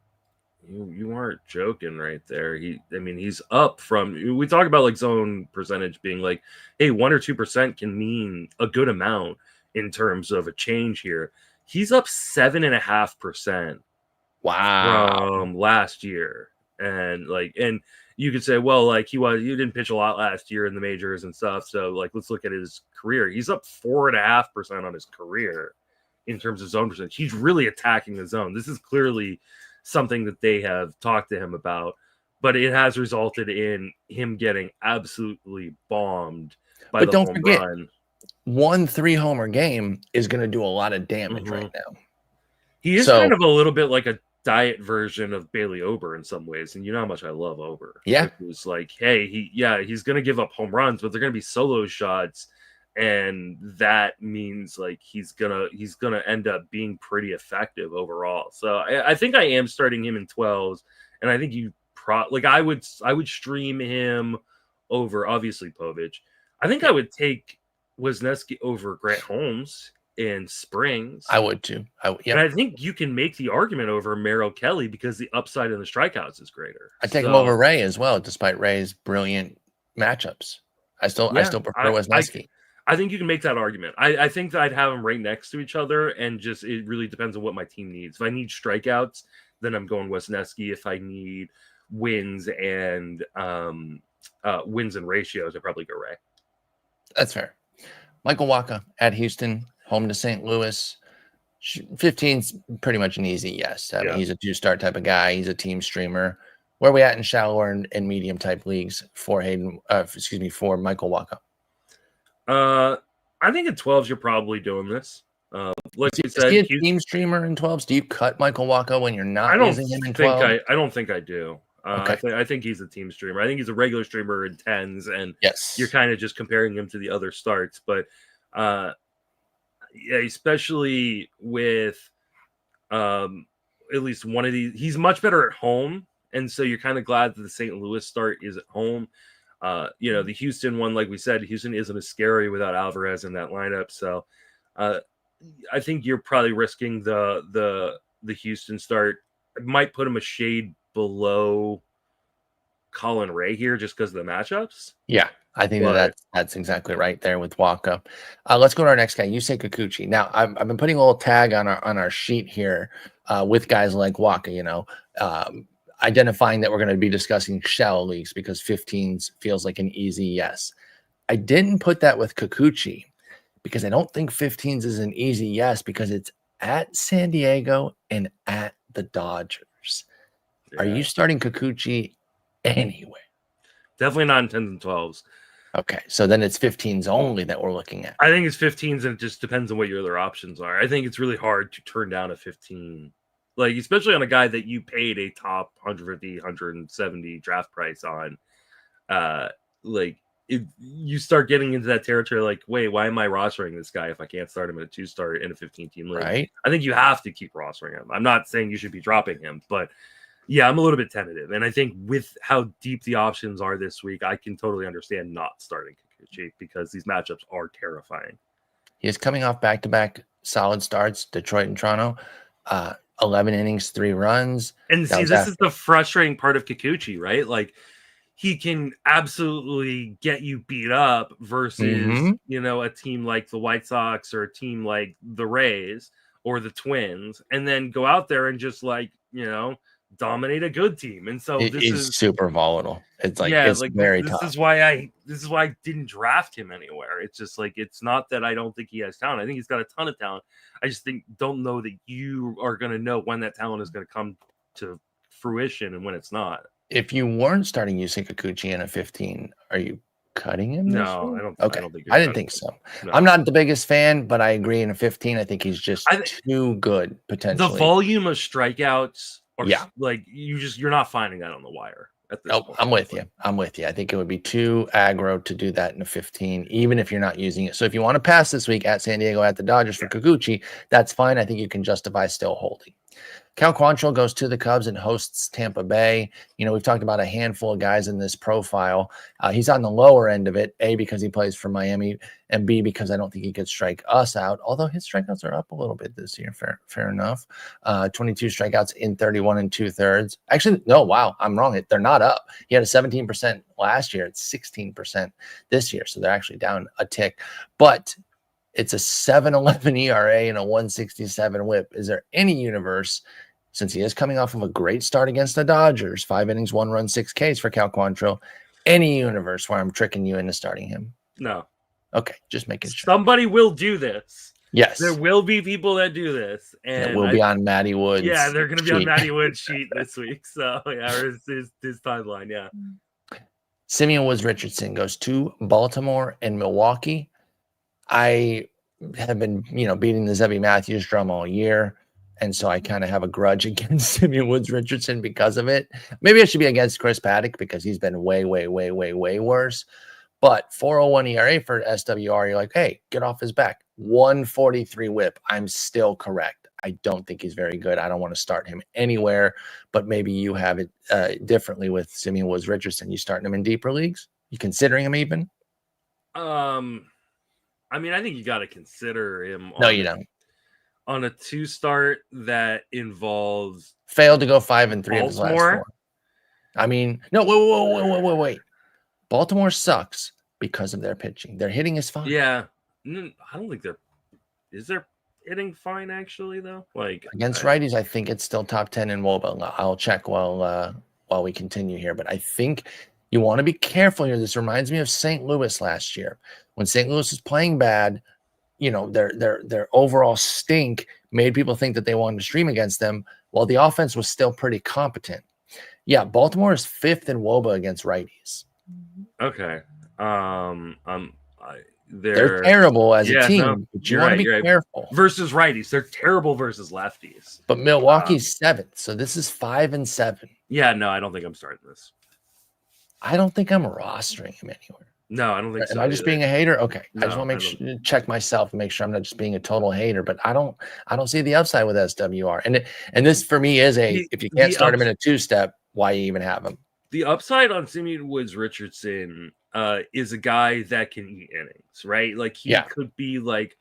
you aren't joking right there. He's up from, we talk about like zone percentage being like, hey, 1 or 2% can mean a good amount in terms of a change here. He's up 7.5%. Wow. From last year. And you could say, well, like you didn't pitch a lot last year in the majors and stuff. So like, let's look at his career. He's up 4.5% on his career in terms of zone percentage. He's really attacking the zone. This is clearly something that they have talked to him about, but it has resulted in him getting absolutely bombed by the home run. 1 3-homer game is going to do a lot of damage right now. He is kind of a little bit like a diet version of Bailey Ober in some ways, and you know how much I love Ober. Yeah, it was like, hey, he's going to give up home runs, but they're going to be solo shots, and that means like he's gonna end up being pretty effective overall. So I think I am starting him in 12s, and I think I would stream him over obviously Povich. I think I would take Wesneski over Grant Holmes in Springs. I would too. And I think you can make the argument over Merrill Kelly because the upside in the strikeouts is greater. I take him over Ray as well, despite Ray's brilliant matchups. I still prefer Wesneski. I think you can make that argument. I think that I'd have them right next to each other, and just it really depends on what my team needs. If I need strikeouts, then I'm going Wesneski. If I need wins and ratios, I'd probably go Ray. That's fair. Michael Wacha at Houston, home to St. Louis. 15's pretty much an easy yes. I mean, he's a 2-star type of guy. He's a team streamer. Where are we at in shallower and medium type leagues for for Michael Wacha? I think in 12s you're probably doing this. Like you said, is he a team streamer in 12s? Do you cut Michael Wacha when you're not using him in 12? I don't think I do. Okay. I think he's a team streamer. I think he's a regular streamer in 10s, and yes, you're kind of just comparing him to the other starts. But especially with at least one of these, he's much better at home, and so you're kind of glad that the St. Louis start is at home. The Houston one, like we said, Houston isn't as scary without Alvarez in that lineup. So I think you're probably risking the Houston start. It might put him a shade below Colin Rea here just because of the matchups. Yeah, I think that's exactly right there with Wacha. Let's go to our next guy, Yusei Kikuchi. Now, I've been putting a little tag on our sheet here with guys like Wacha, identifying that we're going to be discussing shallow leagues because 15s feels like an easy yes. I didn't put that with Kikuchi because I don't think 15s is an easy yes because it's at San Diego and at the Dodgers. Yeah. Are you starting Kikuchi anywhere? Definitely not in 10s and 12s. Okay, so then it's 15s only that we're looking at. I think it's 15s, and it just depends on what your other options are. I think it's really hard to turn down a 15, like especially on a guy that you paid a top 150, 170 draft price on. You start getting into that territory, like, wait, why am I rostering this guy if I can't start him in a 2-star in a 15-team league? Right. I think you have to keep rostering him. I'm not saying you should be dropping him, but yeah, I'm a little bit tentative. And I think with how deep the options are this week, I can totally understand not starting Kikuchi because these matchups are terrifying. He is coming off back-to-back solid starts, Detroit and Toronto, 11 innings, 3 runs. And see, this is the frustrating part of Kikuchi, right? Like, he can absolutely get you beat up versus, a team like the White Sox or a team like the Rays or the Twins, and then go out there and just dominate a good team. And so this is super volatile. It's like, it's very tough. This is why I didn't draft him anywhere. It's just like, it's not that I don't think he has talent. I think he's got a ton of talent. I just don't know that you are going to know when that talent is going to come to fruition and when it's not. If you weren't starting Yusei Kikuchi in a 15, are you cutting him? No, I don't. Okay, I don't think I didn't think so. No. I'm not the biggest fan, but I agree. In a 15, I think he's just too good potentially. The volume of strikeouts, you're not finding that on the wire at this point. I'm with you. I think it would be too aggro to do that in a 15, even if you're not using it. So if you want to pass this week at San Diego at the Dodgers for Kikuchi, that's fine. I think you can justify still holding. Cal Quantrill goes to the Cubs and hosts Tampa Bay. We've talked about a handful of guys in this profile. He's on the lower end of it, A, because he plays for Miami, and B, because I don't think he could strike us out, although his strikeouts are up a little bit this year. Fair enough. 22 strikeouts in 31 2/3. Actually, no, wow, I'm wrong. They're not up. He had a 17% last year. It's 16% this year, so they're actually down a tick. But it's a 7.11 ERA and a 167 WHIP. Is there any universe, since he is coming off of a great start against the Dodgers, 5 innings, 1 run, 6 Ks for Cal Quantrill, any universe where I'm tricking you into starting him? No. Okay, just making sure. Somebody will do this. Yes. There will be people that do this. And we'll be on Matty Wood's Yeah, they're going to be on Matty Wood's sheet this week. So, yeah, his timeline, yeah. Simeon Richardson goes to Baltimore and Milwaukee. I have been, beating the Zebby Matthews drum all year. And so I kind of have a grudge against Simeon Richardson because of it. Maybe I should be against Chris Paddock because he's been way, way, way, way, way worse. But 4.01 ERA for SWR, you're like, hey, get off his back. 143 WHIP. I'm still correct. I don't think he's very good. I don't want to start him anywhere. But maybe you have it differently with Simeon Richardson. You starting him in deeper leagues? You considering him even? I mean, I think you got to consider him. No, you don't. On a 2-start that involves failed to go 5 and 3 of his last 4. I mean, no, wait. Baltimore sucks because of their pitching. Their hitting is fine. Yeah, I don't think is their hitting fine actually though. Like against righties, I think it's still top 10 in WOBA. I'll check while we continue here, but I think you want to be careful here. This reminds me of St. Louis last year when St. Louis was playing bad. Their overall stink made people think that they wanted to stream against them while the offense was still pretty competent. Yeah, Baltimore is 5th in WOBA against righties. Okay. They're terrible as a team, but you want to be careful. Versus righties. They're terrible versus lefties. But Milwaukee's 7th, so this is 5 and 7. Yeah, no, I don't think I'm starting this. I don't think I'm rostering him anywhere. No, I don't think so. Am I just being a hater? Okay. No, I just want to check myself and make sure I'm not just being a total hater, but I don't see the upside with SWR. And this for me is if you can't start him in a 2-step, why you even have him? The upside on Simeon Richardson is a guy that can eat innings, right? Like he could be like,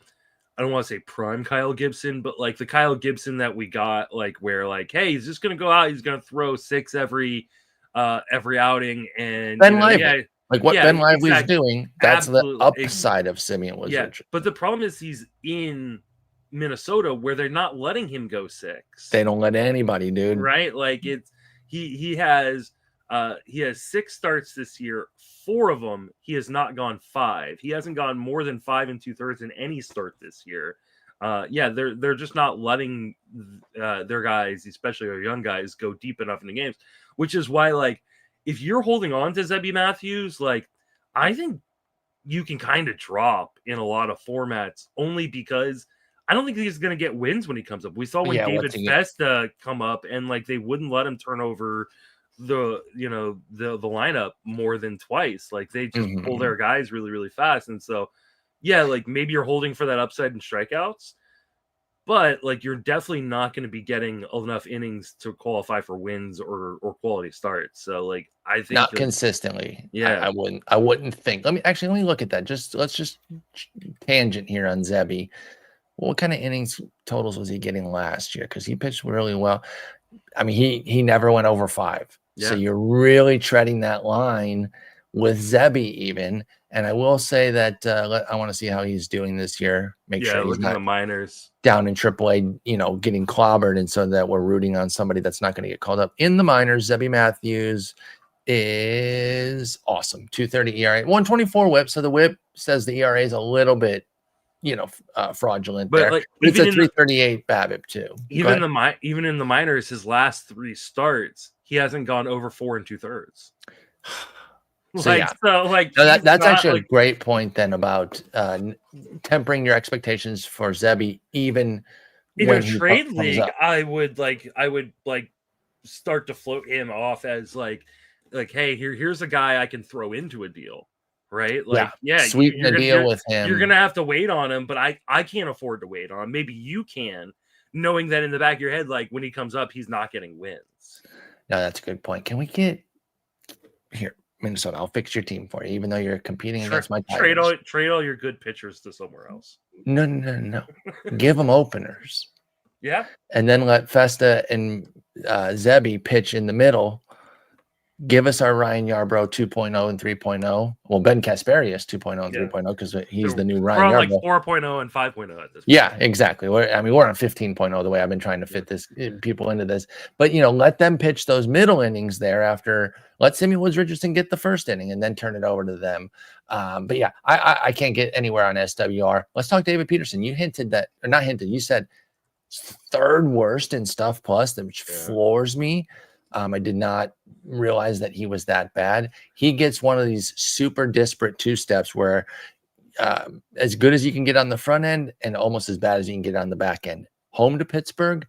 I don't want to say prime Kyle Gibson, but like the Kyle Gibson that we got, like where like, hey, he's just gonna go out, he's gonna throw 6 every outing, and Like what Ben Lively is doing, that's Absolutely. the upside of Simeon was Richardson. But the problem is he's in Minnesota where they're not letting him go 6. They don't let anybody, dude. Right? Like he has 6 starts this year. 4 of them he has not gone 5. He hasn't gone more than 5 2/3 in any start this year. They're just not letting their guys, especially our young guys, go deep enough in the games, which is why, like, if you're holding on to Zebby Matthews, like, I think you can kind of drop in a lot of formats only because I don't think he's going to get wins when he comes up. We saw when David Festa come up and like they wouldn't let him turn over the lineup more than twice. Like they just pull their guys really, really fast. And so, yeah, like maybe you're holding for that upside in strikeouts, but like you're definitely not going to be getting enough innings to qualify for wins or quality starts. So like I think not consistently. Yeah, I wouldn't think. Let me look at that. Let's just tangent here on Zebby. What kind of innings totals was he getting last year? Because he pitched really well. I mean, he never went over 5. Yeah. So you're really treading that line with Zebby even. And I will say that I want to see how he's doing this year. Make sure he's not the minors down in AAA, getting clobbered, and so that we're rooting on somebody that's not going to get called up in the minors. Zebby Matthews is awesome. 2.30 ERA, 1.24 WHIP. So the WHIP says the ERA is a little bit, fraudulent, but there. Like, it's a 3.38 BABIP too. Even in the minors, his last 3 starts, he hasn't gone over 4 2/3. That's actually a great point then about tempering your expectations for Zebby, even in a trade league. I would start to float him off as like, hey, here's a guy I can throw into a deal. Right? Like, sweeten the deal with him. You're going to have to wait on him, but I can't afford to wait on him. Maybe you can, knowing that in the back of your head, like when he comes up, he's not getting wins. No, that's a good point. Can we get here, Minnesota? I'll fix your team for you, even though you're competing against my Tigers. Trade all your good pitchers to somewhere else. No. Give them openers. Yeah. And then let Festa and Zebby pitch in the middle. Give us our Ryan Yarbrough 2.0 and 3.0. Well, Ben Kasperius 2.0 and 3.0 because he's the new Ryan Yarbrough. We're on like 4.0 and 5.0 at this point. Yeah, exactly. We're on 15.0 the way I've been trying to fit people into this. But, let them pitch those middle innings there after. Let Simeon Woods Richardson get the first inning and then turn it over to them. But, yeah, I can't get anywhere on SWR. Let's talk David Peterson. You hinted that – or not hinted. You said 3rd worst in stuff plus, which floors me. I did not realize that he was that bad. He gets one of these super disparate 2-steps where as good as you can get on the front end and almost as bad as you can get on the back end. Home to Pittsburgh,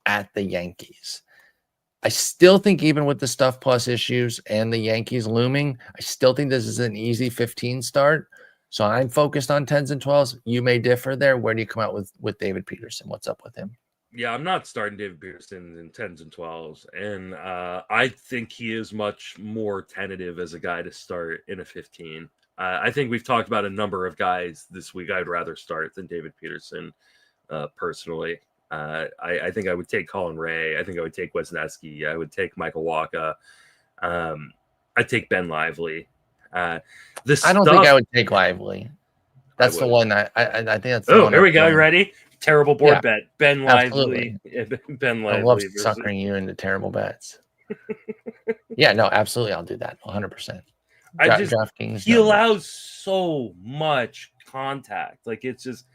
at the Yankees. I still think even with the stuff plus issues and the Yankees looming, I still think this is an easy 15 start. So I'm focused on 10s and 12s. You may differ there. Where do you come out with David Peterson? What's up with him? Yeah, I'm not starting David Peterson in 10s and 12s. And I think he is much more tentative as a guy to start in a 15. I think we've talked about a number of guys this week I'd rather start than David Peterson, personally. I think I would take Colin Rea. I think I would take Wesneski. I would take Michael Wacha. I'd take Ben Lively. I don't think I would take Lively. That's the one I think that's the one. Here we go. You ready? Terrible board bet. Ben Lively. Ben Lively. I love suckering you into terrible bets. Yeah, no, absolutely. I'll do that 100%. DraftKings. He allows so much contact. Like it's just,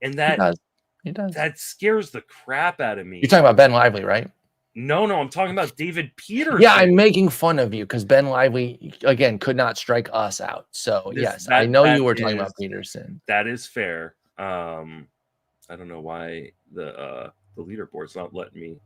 and that he does. That scares the crap out of me. You're talking about Ben Lively, right? No, I'm talking about David Peterson. Yeah, I'm making fun of you because Ben Lively, again, could not strike us out. So, I know you were talking about Peterson. That is fair. I don't know why the leaderboard's not letting me.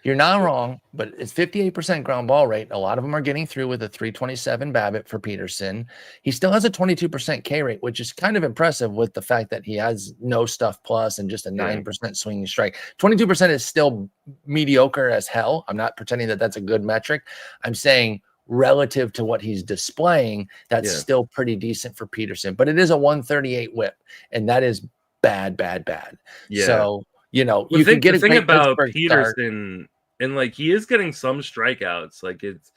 You're not wrong, but it's 58% ground ball rate. A lot of them are getting through with a 327 BABIP for Peterson. He still has a 22% K rate, which is kind of impressive with the fact that he has no stuff plus and just a 9% swinging strike. 22% is still mediocre as hell. I'm not pretending that that's a good metric. I'm saying relative to what he's displaying, that's still pretty decent for Peterson. But it is a 138 whip, and that is bad. Yeah. So, you can get a great about Peterson. And like he is getting some strikeouts. Like it's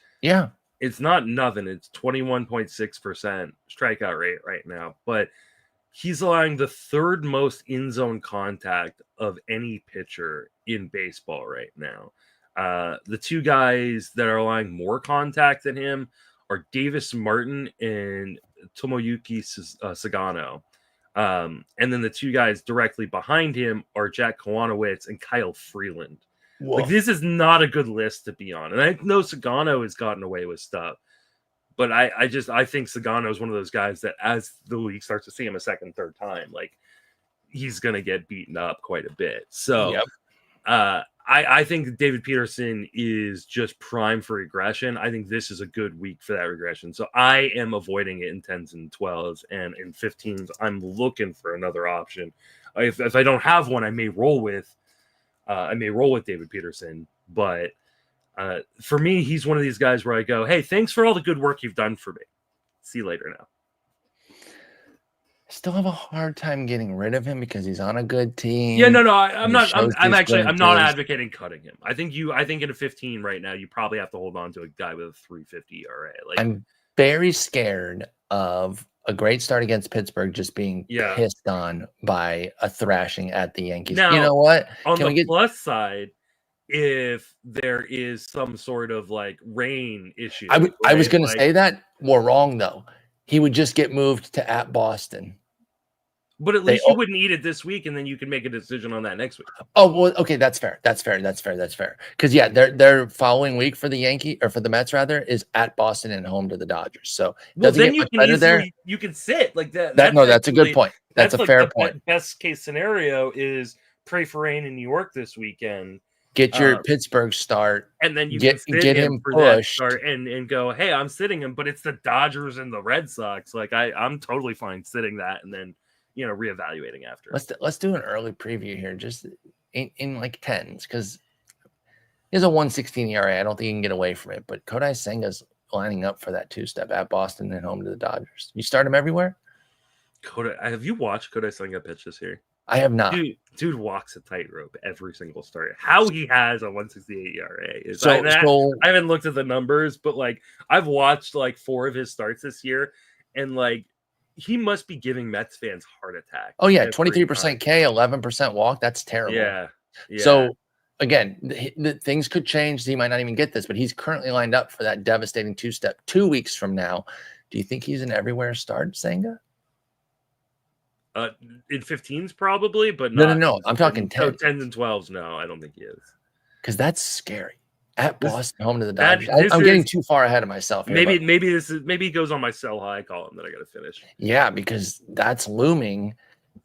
It's not nothing. It's 21.6% strikeout rate right now, but he's allowing the third most in zone contact of any pitcher in baseball right now. The two guys that are allowing more contact than him are Davis Martin and Tomoyuki Sagano. And then the two guys directly behind him are Jack Kowanowitz and Kyle Freeland. Like, this is not a good list to be on. And I know Sagano has gotten away with stuff, but I think Sagano is one of those guys that as the league starts to see him a second, third time, like, he's going to get beaten up quite a bit. So I think David Peterson is just prime for regression. I think this is a good week for that regression. So I am avoiding it in 10s and 12s, and in 15s, I'm looking for another option. If I don't have one, I may roll with David Peterson. But for me, he's one of these guys where I go, hey, thanks for all the good work you've done for me. See you later now. Still have a hard time getting rid of him because he's on a good team. Yeah, no, I'm not advocating cutting him. I think in a 15 right now, you probably have to hold on to a guy with a 3.50 ERA. Like, I'm very scared of a great start against Pittsburgh just being pissed on by a thrashing at the Yankees. Now, you know what? On the plus side, if there is some sort of like rain issue, I was going to say that. We're wrong though. He would just get moved to at Boston. But at least you wouldn't eat it this week, and then you can make a decision on that next week. Oh, well, okay, that's fair. Because their following week for the Yankee or for the Mets rather is at Boston and home to the Dodgers. So then you can sit like that. That's a good point. That's a fair point. Best case scenario is pray for rain in New York this weekend. Get your Pittsburgh start, and then you get him pushed and go, hey, I'm sitting him, but it's the Dodgers and the Red Sox. Like I'm totally fine sitting that, and then reevaluating after. Let's do an early preview here, just in like 10s, because he has a 1.16 ERA. I don't think you can get away from it. But Kodai Senga's lining up for that two-step at Boston and home to the Dodgers. You start him everywhere. Have you watched Kodai Senga pitch this year? I have not. Dude walks a tightrope every single start. How he has a 1.68 ERA is I haven't looked at the numbers, but like I've watched like 4 of his starts this year, and like he must be giving Mets fans heart attacks. Oh yeah, 23% K, 11% walk. That's terrible. Yeah. So again, the things could change. He might not even get this, but he's currently lined up for that devastating two-step 2 weeks from now. Do you think he's an everywhere start, Senga? In 15s probably, but not. No. I'm talking 10s and 12s. No, I don't think he is. Because that's scary. At Boston, home to the Dodgers. I'm getting too far ahead of myself here. Maybe he goes on my sell high column that I got to finish. Yeah, because that's looming,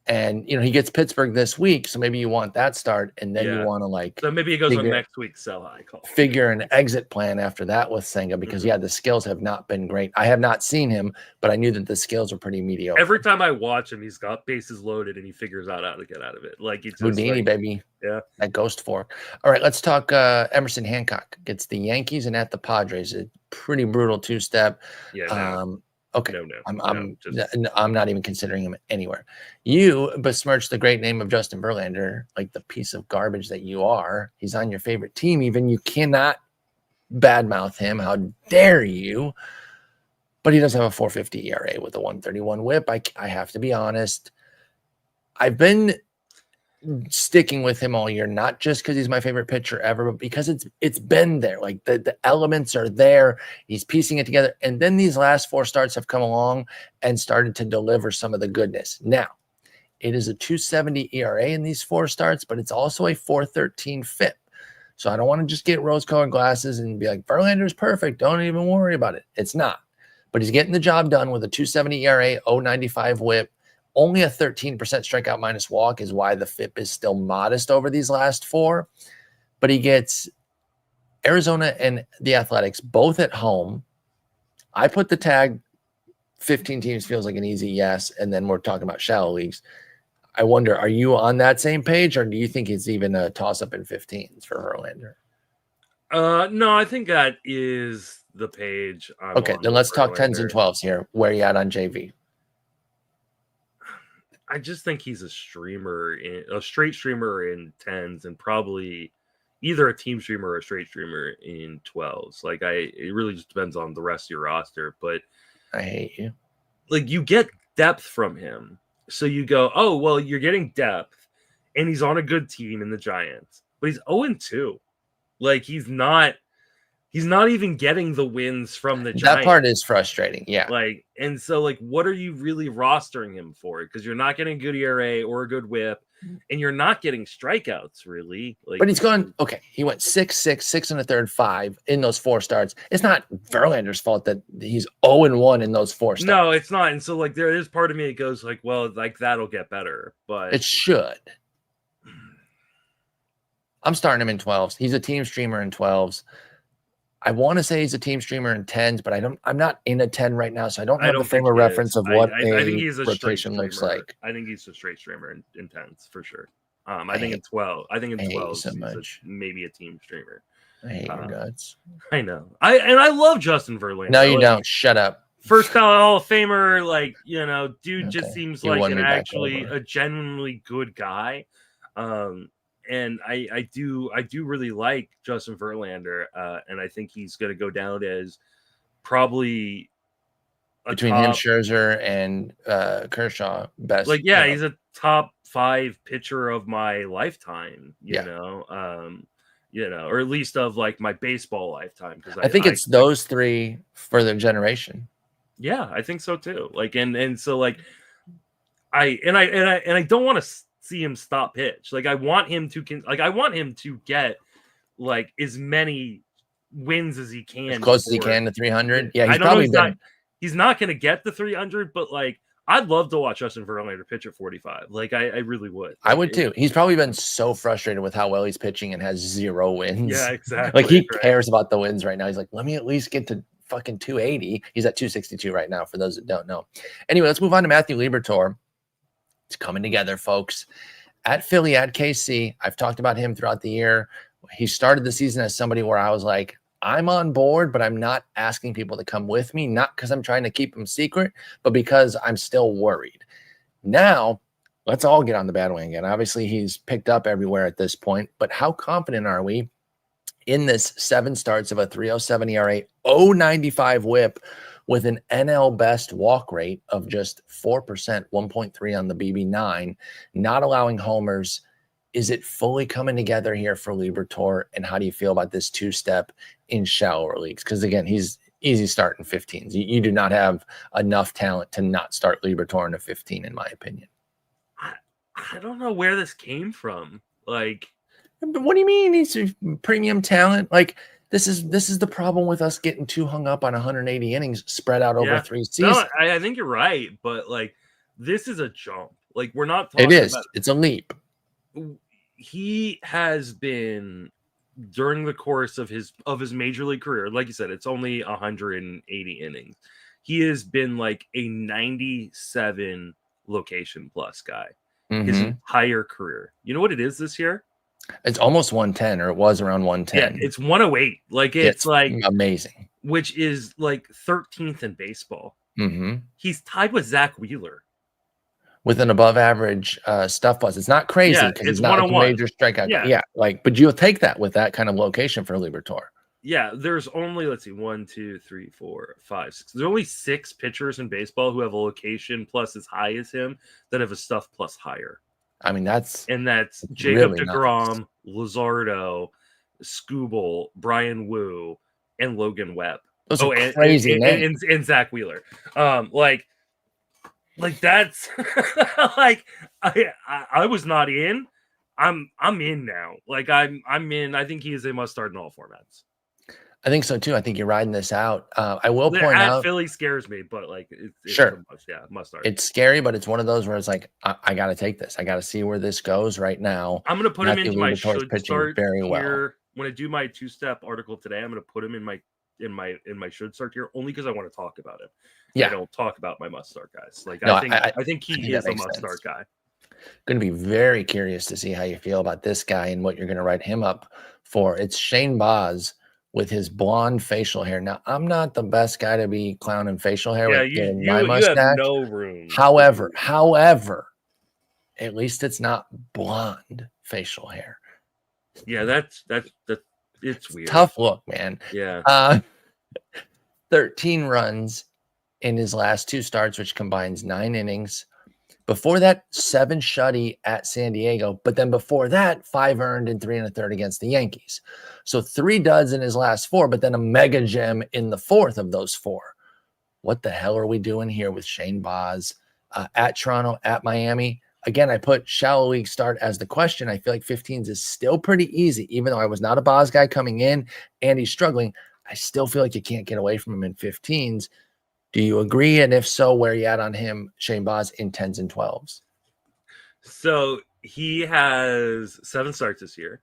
and he gets Pittsburgh this week, so maybe you want that start, and then you want to So maybe he goes on next week's sell high column. Figure an exit plan after that with Senga because the skills have not been great. I have not seen him, but I knew that the skills were pretty mediocre. Every time I watch him, he's got bases loaded and he figures out how to get out of it. Like it's Houdini, baby. Yeah, that ghost fork. All right, let's talk. Emerson Hancock gets the Yankees and at the Padres. A pretty brutal two-step. Yeah. Okay. I'm not even considering him anywhere. You besmirch the great name of Justin Verlander, like the piece of garbage that you are. He's on your favorite team. Even you cannot badmouth him. How dare you? But he does have a 4.50 ERA with a 1.31 WHIP. I have to be honest. I've been sticking with him all year, not just because he's my favorite pitcher ever, but because it's been there. Like the elements are there. He's piecing it together. And then these last 4 starts have come along and started to deliver some of the goodness. Now, it is a 2.70 ERA in these 4 starts, but it's also a 4.13 FIP. So I don't want to just get rose-colored glasses and be like, Verlander's perfect. Don't even worry about it. It's not. But he's getting the job done with a 2.70 ERA, 0.95 WHIP. Only a 13% strikeout minus walk is why the FIP is still modest over these last 4. But he gets Arizona and the Athletics both at home. I put the tag 15 teams feels like an easy yes, and then we're talking about shallow leagues. I wonder, are you on that same page, or do you think it's even a toss-up in 15s for Verlander? No, I think that is the page. Okay, then let's talk 10s and 12s here. Where are you at on JV? I just think he's a straight streamer in 10s and probably either a team streamer or a straight streamer in 12s. Like it really just depends on the rest of your roster. But I hate you. Like you get depth from him. So you go, oh, well, you're getting depth and he's on a good team in the Giants, but he's 0-2. Like he's not even getting the wins from the Giants. That part is frustrating. Yeah. Like, and so like, what are you really rostering him for? Because you're not getting a good ERA or a good whip, and you're not getting strikeouts really. Like, but he's gone. Okay, he went 6 and a third, 5 in those 4 starts. It's not Verlander's fault that he's 0-1 in those 4 starts. No, it's not. And so like, there is part of me that goes like, well, like that'll get better, but it should. I'm starting him in 12s. He's a team streamer in 12s. I want to say he's a team streamer in 10s, but I'm not in a 10 right now, so I don't have the frame of reference of what I think he's a rotation looks like. I think he's a straight streamer in 10s for sure. I think in 12. I think in 12 so he's maybe a team streamer. I hate your guts. I know. I love Justin Verlander. No, you don't. Shut up. First Hall of Famer, like, you know, dude just seems like a genuinely good guy. And I do really like Justin Verlander, and I think he's going to go down as probably between him, Scherzer, and Kershaw best. Like, yeah, he's a top 5 pitcher of my lifetime. You know, or at least of like my baseball lifetime. Because I think it's those 3 for their generation. Yeah, I think so too. Like, and so like, I don't want to see him stop pitch. Like I want him to get like as many wins as he can, as close as he can to 300. Yeah, he's not going to get the 300, but like I'd love to watch Justin Verlander pitch at 45. Like I really would. I would too. He's probably been so frustrated with how well he's pitching and has 0 wins. Yeah, exactly. Like he cares about the wins right now. He's like, let me at least get to fucking 280. He's at 262 right now. For those that don't know. Anyway, let's move on to Matthew Liberatore. It's coming together, folks. At Philly, at KC, I've talked about him throughout the year. He started the season as somebody where I was like, I'm on board, but I'm not asking people to come with me, not because I'm trying to keep them secret, but because I'm still worried. Now, let's all get on the bandwagon. Obviously, he's picked up everywhere at this point, but how confident are we in this 7 starts of a 3.07 ERA, 0.95 whip, with an NL best walk rate of just 4%, 1.3 on the BB9, not allowing homers? Is it fully coming together here for Liberatore? And how do you feel about this 2-step in shallower leagues? Because again, he's easy starting 15s. You do not have enough talent to not start Liberatore in a 15, in my opinion. I don't know where this came from. Like, but what do you mean he's premium talent? Like, this is the problem with us getting too hung up on 180 innings spread out over 3 seasons. No, I think you're right, but like this is a jump. Like we're not talking it's a leap. He has been during the course of his major league career, like you said, it's only 180 innings. He has been like a 97 location plus guy his entire career. You know what it is this year? It's almost 110, or it was around 110. Yeah, it's 108. Like it's like amazing, which is like 13th in baseball. He's tied with Zach Wheeler with an above average stuff plus. It's not crazy because it's not a major strikeout. Yeah, like, but you'll take that with that kind of location for Liberatore. Yeah, there's only 1, 2, 3, 4, 5, 6. There's only 6 pitchers in baseball who have a location plus as high as him that have a stuff plus higher. I mean, that's Jacob deGrom, nice. Luzardo, Skubal, Brian Wu, and Logan Webb. Those are crazy names. And Zach Wheeler. Like that's like I was not in. I'm in now. Like I'm in. I think he is a must start in all formats. I think so too. I think you're riding this out. I will point out Philly scares me, but like it's sure, must start. It's scary, but it's one of those where it's like I got to take this. I got to see where this goes right now. I'm going to put him into my should start very here. Well. When I do my 2-step article today, I'm going to put him in my should start here only because I want to talk about him. Yeah, I don't talk about my must start guys. Like no, I think he is a must start guy. Going to be very curious to see how you feel about this guy and what you're going to write him up for. It's Shane Baz with his blonde facial hair. Now, I'm not the best guy to be clowning facial hair with my mustache. You have no room. However, at least it's not blonde facial hair. Yeah, that's it's weird. Tough look, man. Yeah. 13 runs in his last 2 starts, which combines 9 innings. Before that, 7 shutty at San Diego. But then before that, 5 earned and 3 1/3 against the Yankees. So 3 duds in his last 4, but then a mega gem in the 4th of those 4. What the hell are we doing here with Shane Baz at Toronto, at Miami? Again, I put shallow league start as the question. I feel like 15s is still pretty easy, even though I was not a Baz guy coming in and he's struggling. I still feel like you can't get away from him in 15s. Do you agree? And if so, where are you at on him, Shane Baz, in 10s and 12s? So he has 7 starts this year.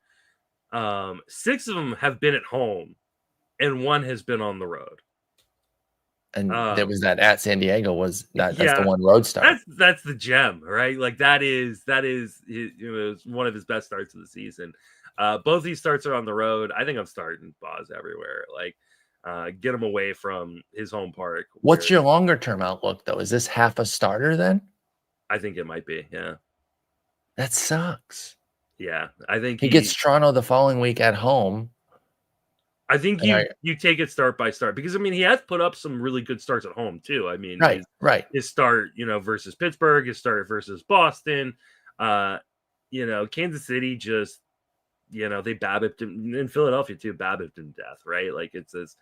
6 of them have been at home, and 1 has been on the road. And there was that at San Diego was that's the one road start. That's the gem, right? Like that is one of his best starts of the season. Both these starts are on the road. I think I'm starting Baz everywhere. Like get him away from his home park. What's your longer term outlook though? Is this half a starter then? I think it might be, yeah. That sucks. Yeah, I think he gets Toronto the following week at home. I think you take it start by start because I mean he has put up some really good starts at home too. I mean, his start, versus Pittsburgh, his start versus Boston, Kansas City just, they BABIP'd him in Philadelphia too, BABIP'd him to death, right? Like it says,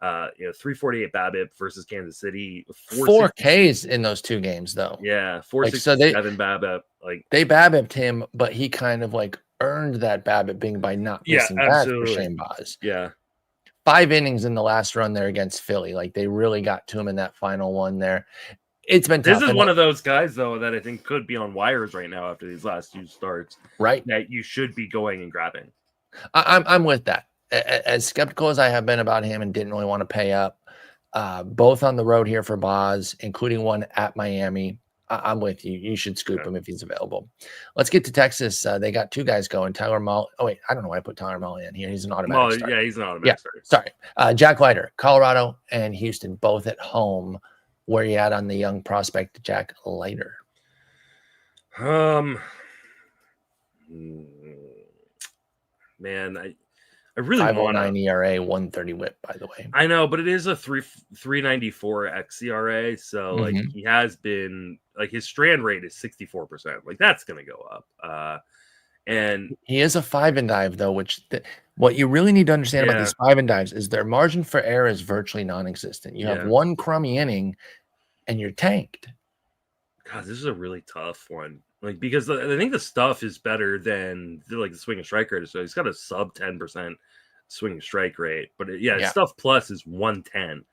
348 BABIP versus Kansas City, 4 Ks in those 2 games though. Yeah, 467 BABIP. Like they BABIP'd him, but he kind of like earned that BABIP being by not missing bats for Shane Baz. Yeah. 5 innings in the last run there against Philly. Like they really got to him in that final one there. It's been tough. This is one of those guys though that I think could be on wires right now after these last 2 starts. Right. That you should be going and grabbing. I'm with that. As skeptical as I have been about him and didn't really want to pay up, both on the road here for Baz, including one at Miami. I'm with you. You should scoop him if he's available. Let's get to Texas. They got 2 guys going. Tyler Mull. Oh, wait. I don't know why I put Tyler Mull in here. He's an automatic start. Yeah, he's an automatic start. Sorry. Jack Leiter, Colorado and Houston, both at home. Where you at on the young prospect, Jack Leiter? Man, I really want 509 ERA, 130 WHIP, by the way. I know, but it is a 394 xERA, so like he has been like his strand rate is 64%. Like that's gonna go up. And he is a 5 and dive though, which what you really need to understand about these 5 and dives is their margin for error is virtually non-existent. You have 1 crummy inning, and you're tanked. God, this is a really tough one. Like because I think the stuff is better than the swing and strike rate. So he's got a sub 10% swing and strike rate, but stuff plus is 110.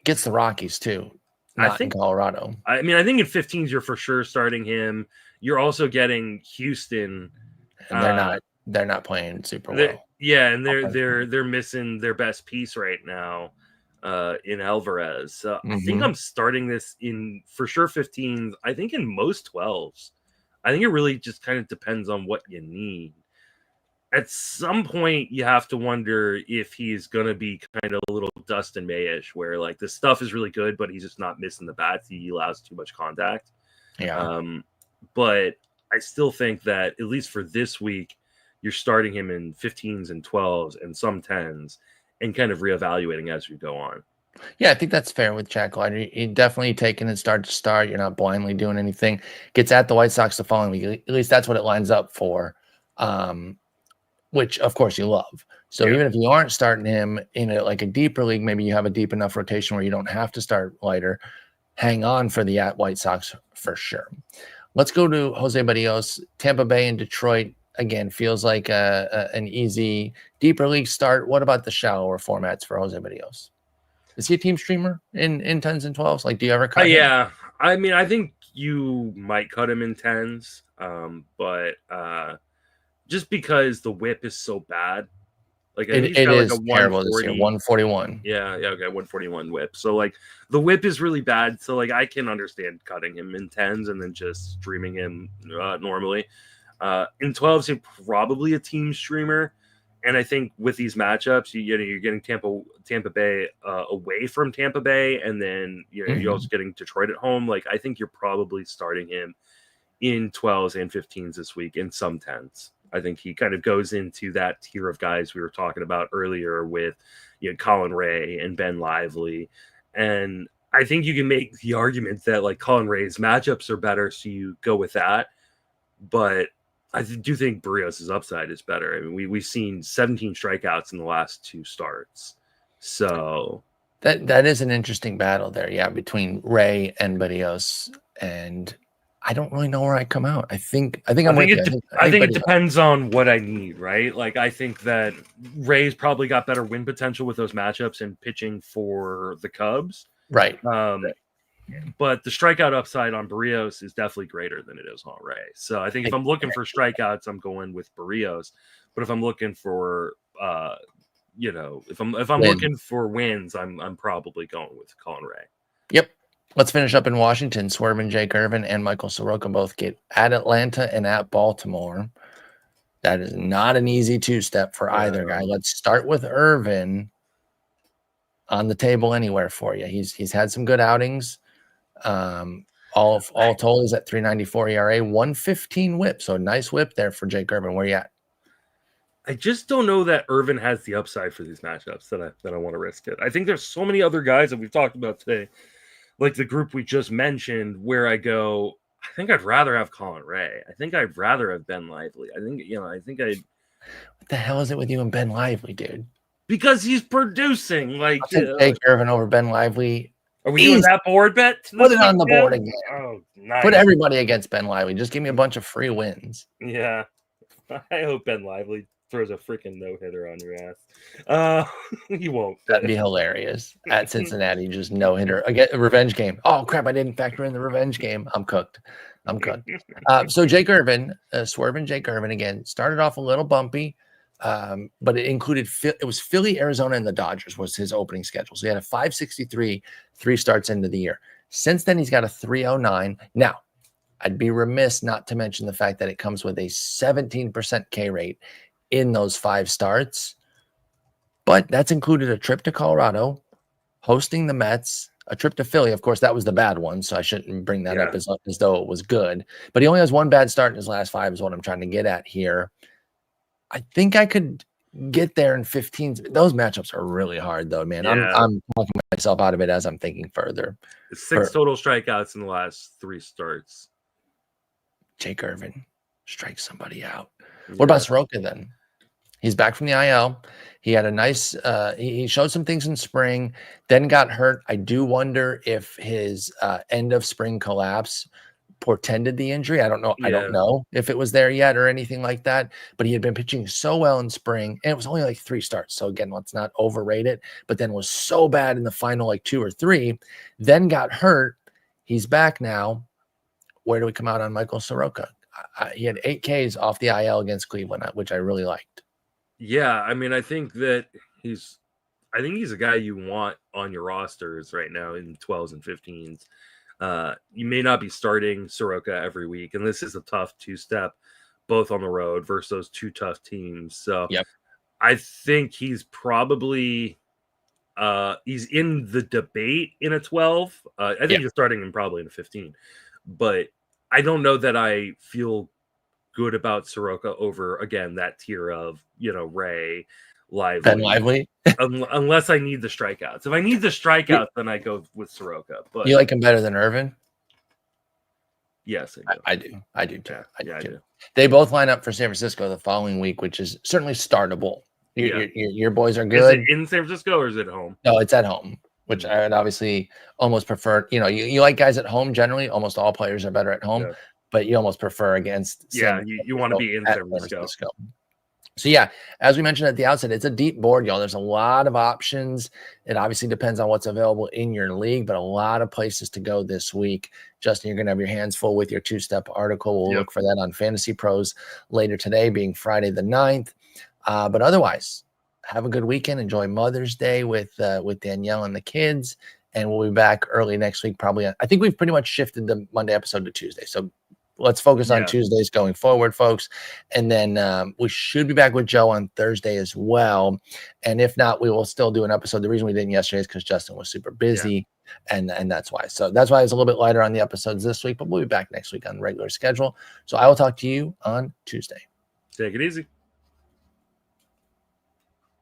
Gets the Rockies too. I think in Colorado. I mean, I think in 15s you're for sure starting him. You're also getting Houston, and they're not playing super well. Yeah, and they're missing their best piece right now. In Alvarez. So I think I'm starting this in for sure 15s. I think in most 12s. I think it really just kind of depends on what you need. At some point, you have to wonder if he's going to be kind of a little Dustin May-ish, where like the stuff is really good, but he's just not missing the bats. He allows too much contact. Yeah. But I still think that at least for this week, you're starting him in 15s and 12s and some 10s. And kind of reevaluating as we go on. Yeah, I think that's fair with Jack Leiter. You're definitely taking it start to start. You're not blindly doing anything. Gets at the White Sox the following week. At least that's what it lines up for, which, of course, you love. So even if you aren't starting him in a deeper league, maybe you have a deep enough rotation where you don't have to start Leiter. Hang on for the at White Sox for sure. Let's go to Jose Barrios, Tampa Bay and Detroit. Again, feels like an easy, deeper league start. What about the shallower formats for Jose Barrios? Is he a team streamer in 10s and 12s? Like, do you ever cut him? Yeah. I mean, I think you might cut him in 10s, but just because the whip is so bad. Like it is terrible this year, 141. Yeah, okay, 141 whip. So, like, the whip is really bad. So, like, I can understand cutting him in 10s and then just streaming him normally. In 12s, you're probably a team streamer, and I think with these matchups, you're getting Tampa Bay away from Tampa Bay, and then you're also getting Detroit at home. Like I think you're probably starting him in 12s and 15s this week, in some 10s. I think he kind of goes into that tier of guys we were talking about earlier with, Colin Rea and Ben Lively. And I think you can make the argument that like Colin Rea's matchups are better, so you go with that. But I do think Berrios' upside is better. I mean, we've seen 17 strikeouts in the last 2 starts. So that is an interesting battle there, yeah, between Rea and Berrios. And I don't really know where I come out. I think it depends on what I need, right? Like, I think that Ray's probably got better win potential with those matchups and pitching for the Cubs. Right. But the strikeout upside on Berrios is definitely greater than it is on Rea. So I think if I'm looking for strikeouts, I'm going with Berrios. But if I'm looking for, if I'm looking for wins, I'm probably going with Colin Rea. Yep. Let's finish up in Washington. Swervin, Jake Irvin, and Michael Soroka both get at Atlanta and at Baltimore. That is not an easy 2-step for either guy. Let's start with Irvin on the table anywhere for you. He's had some good outings. All told is at 3.94 ERA, 115 whip. So nice whip there for Jake Irvin. Where you at? I just don't know that Irvin has the upside for these matchups that I want to risk it. I think there's so many other guys that we've talked about today, like the group we just mentioned, where I go, I think I'd rather have Colin Rea. I think I'd rather have Ben Lively. What the hell is it with you and Ben Lively, dude? Because he's producing. Like, Jake Irvin over Ben Lively. Are we doing that board bet? Put it on the board again. Oh, nice. Put everybody against Ben Lively. Just give me a bunch of free wins. Yeah. I hope Ben Lively throws a freaking no-hitter on your ass. He won't. That'd be hilarious. At Cincinnati, just no-hitter. Again, a revenge game. Oh, crap, I didn't factor in the revenge game. I'm cooked. So Jake Irvin, Swervin Jake Irvin, again, started off a little bumpy, but it included it was Philly, Arizona, and the Dodgers was his opening schedule. So he had a 5.63, 3 starts into the year. Since then, he's got a 3.09. Now, I'd be remiss not to mention the fact that it comes with a 17% K rate in those 5 starts, but that's included a trip to Colorado, hosting the Mets, a trip to Philly. Of course, that was the bad one, so I shouldn't bring that up as though it was good. But he only has 1 bad start in his last 5 is what I'm trying to get at here. I think I could get there in 15. Those matchups are really hard, though, man. Yeah. I'm talking myself out of it as I'm thinking further. 6 total strikeouts in the last 3 starts. Jake Irvin strikes somebody out. What about Soroka then? He's back from the IL. He had a nice he showed some things in spring, then got hurt. I do wonder if his end of spring collapse portended the injury. I don't know. Yeah. I don't know if it was there yet or anything like that, but he had been pitching so well in spring, and it was only like 3 starts. So again, let's not overrate it, but then was so bad in the final like 2 or 3, then got hurt. He's back now. Where do we come out on Michael Soroka? He had 8 Ks off the IL against Cleveland, which I really liked. Yeah, I mean, I think he's a guy you want on your rosters right now in 12s and 15s. You may not be starting Soroka every week, and this is a tough 2-step, both on the road versus those 2 tough teams. So I think he's probably he's in the debate in a 12. I think he's starting him probably in a 15, but I don't know that I feel good about Soroka over, again, that tier of, Rea, Lively. Ben Lively? Unless I need the strikeouts. If I need the strikeouts, then I go with Soroka. But you like him better than Irvin? Yes, I do. I do too. Yeah, I do. They both line up for San Francisco the following week, which is certainly startable. Your boys are good. Is it in San Francisco or is it at home? No, it's at home, which I would obviously almost prefer. You like guys at home generally. Almost all players are better at home, but you almost prefer against. You want to be in San Francisco. So as we mentioned at the outset, it's a deep board, y'all. There's a lot of options. It obviously depends on what's available in your league, but a lot of places to go this week. Justin, you're going to have your hands full with your 2-step article. We'll look for that on Fantasy Pros later today, being Friday the 9th. But otherwise, have a good weekend. Enjoy Mother's Day with Danielle and the kids. And we'll be back early next week, probably. I think we've pretty much shifted the Monday episode to Tuesday. So let's focus on Tuesdays going forward, folks. And then we should be back with Joe on Thursday as well. And if not, we will still do an episode. The reason we didn't yesterday is because Justin was super busy. And that's why. So that's why it's a little bit lighter on the episodes this week, but we'll be back next week on the regular schedule. So I will talk to you on Tuesday. Take it easy.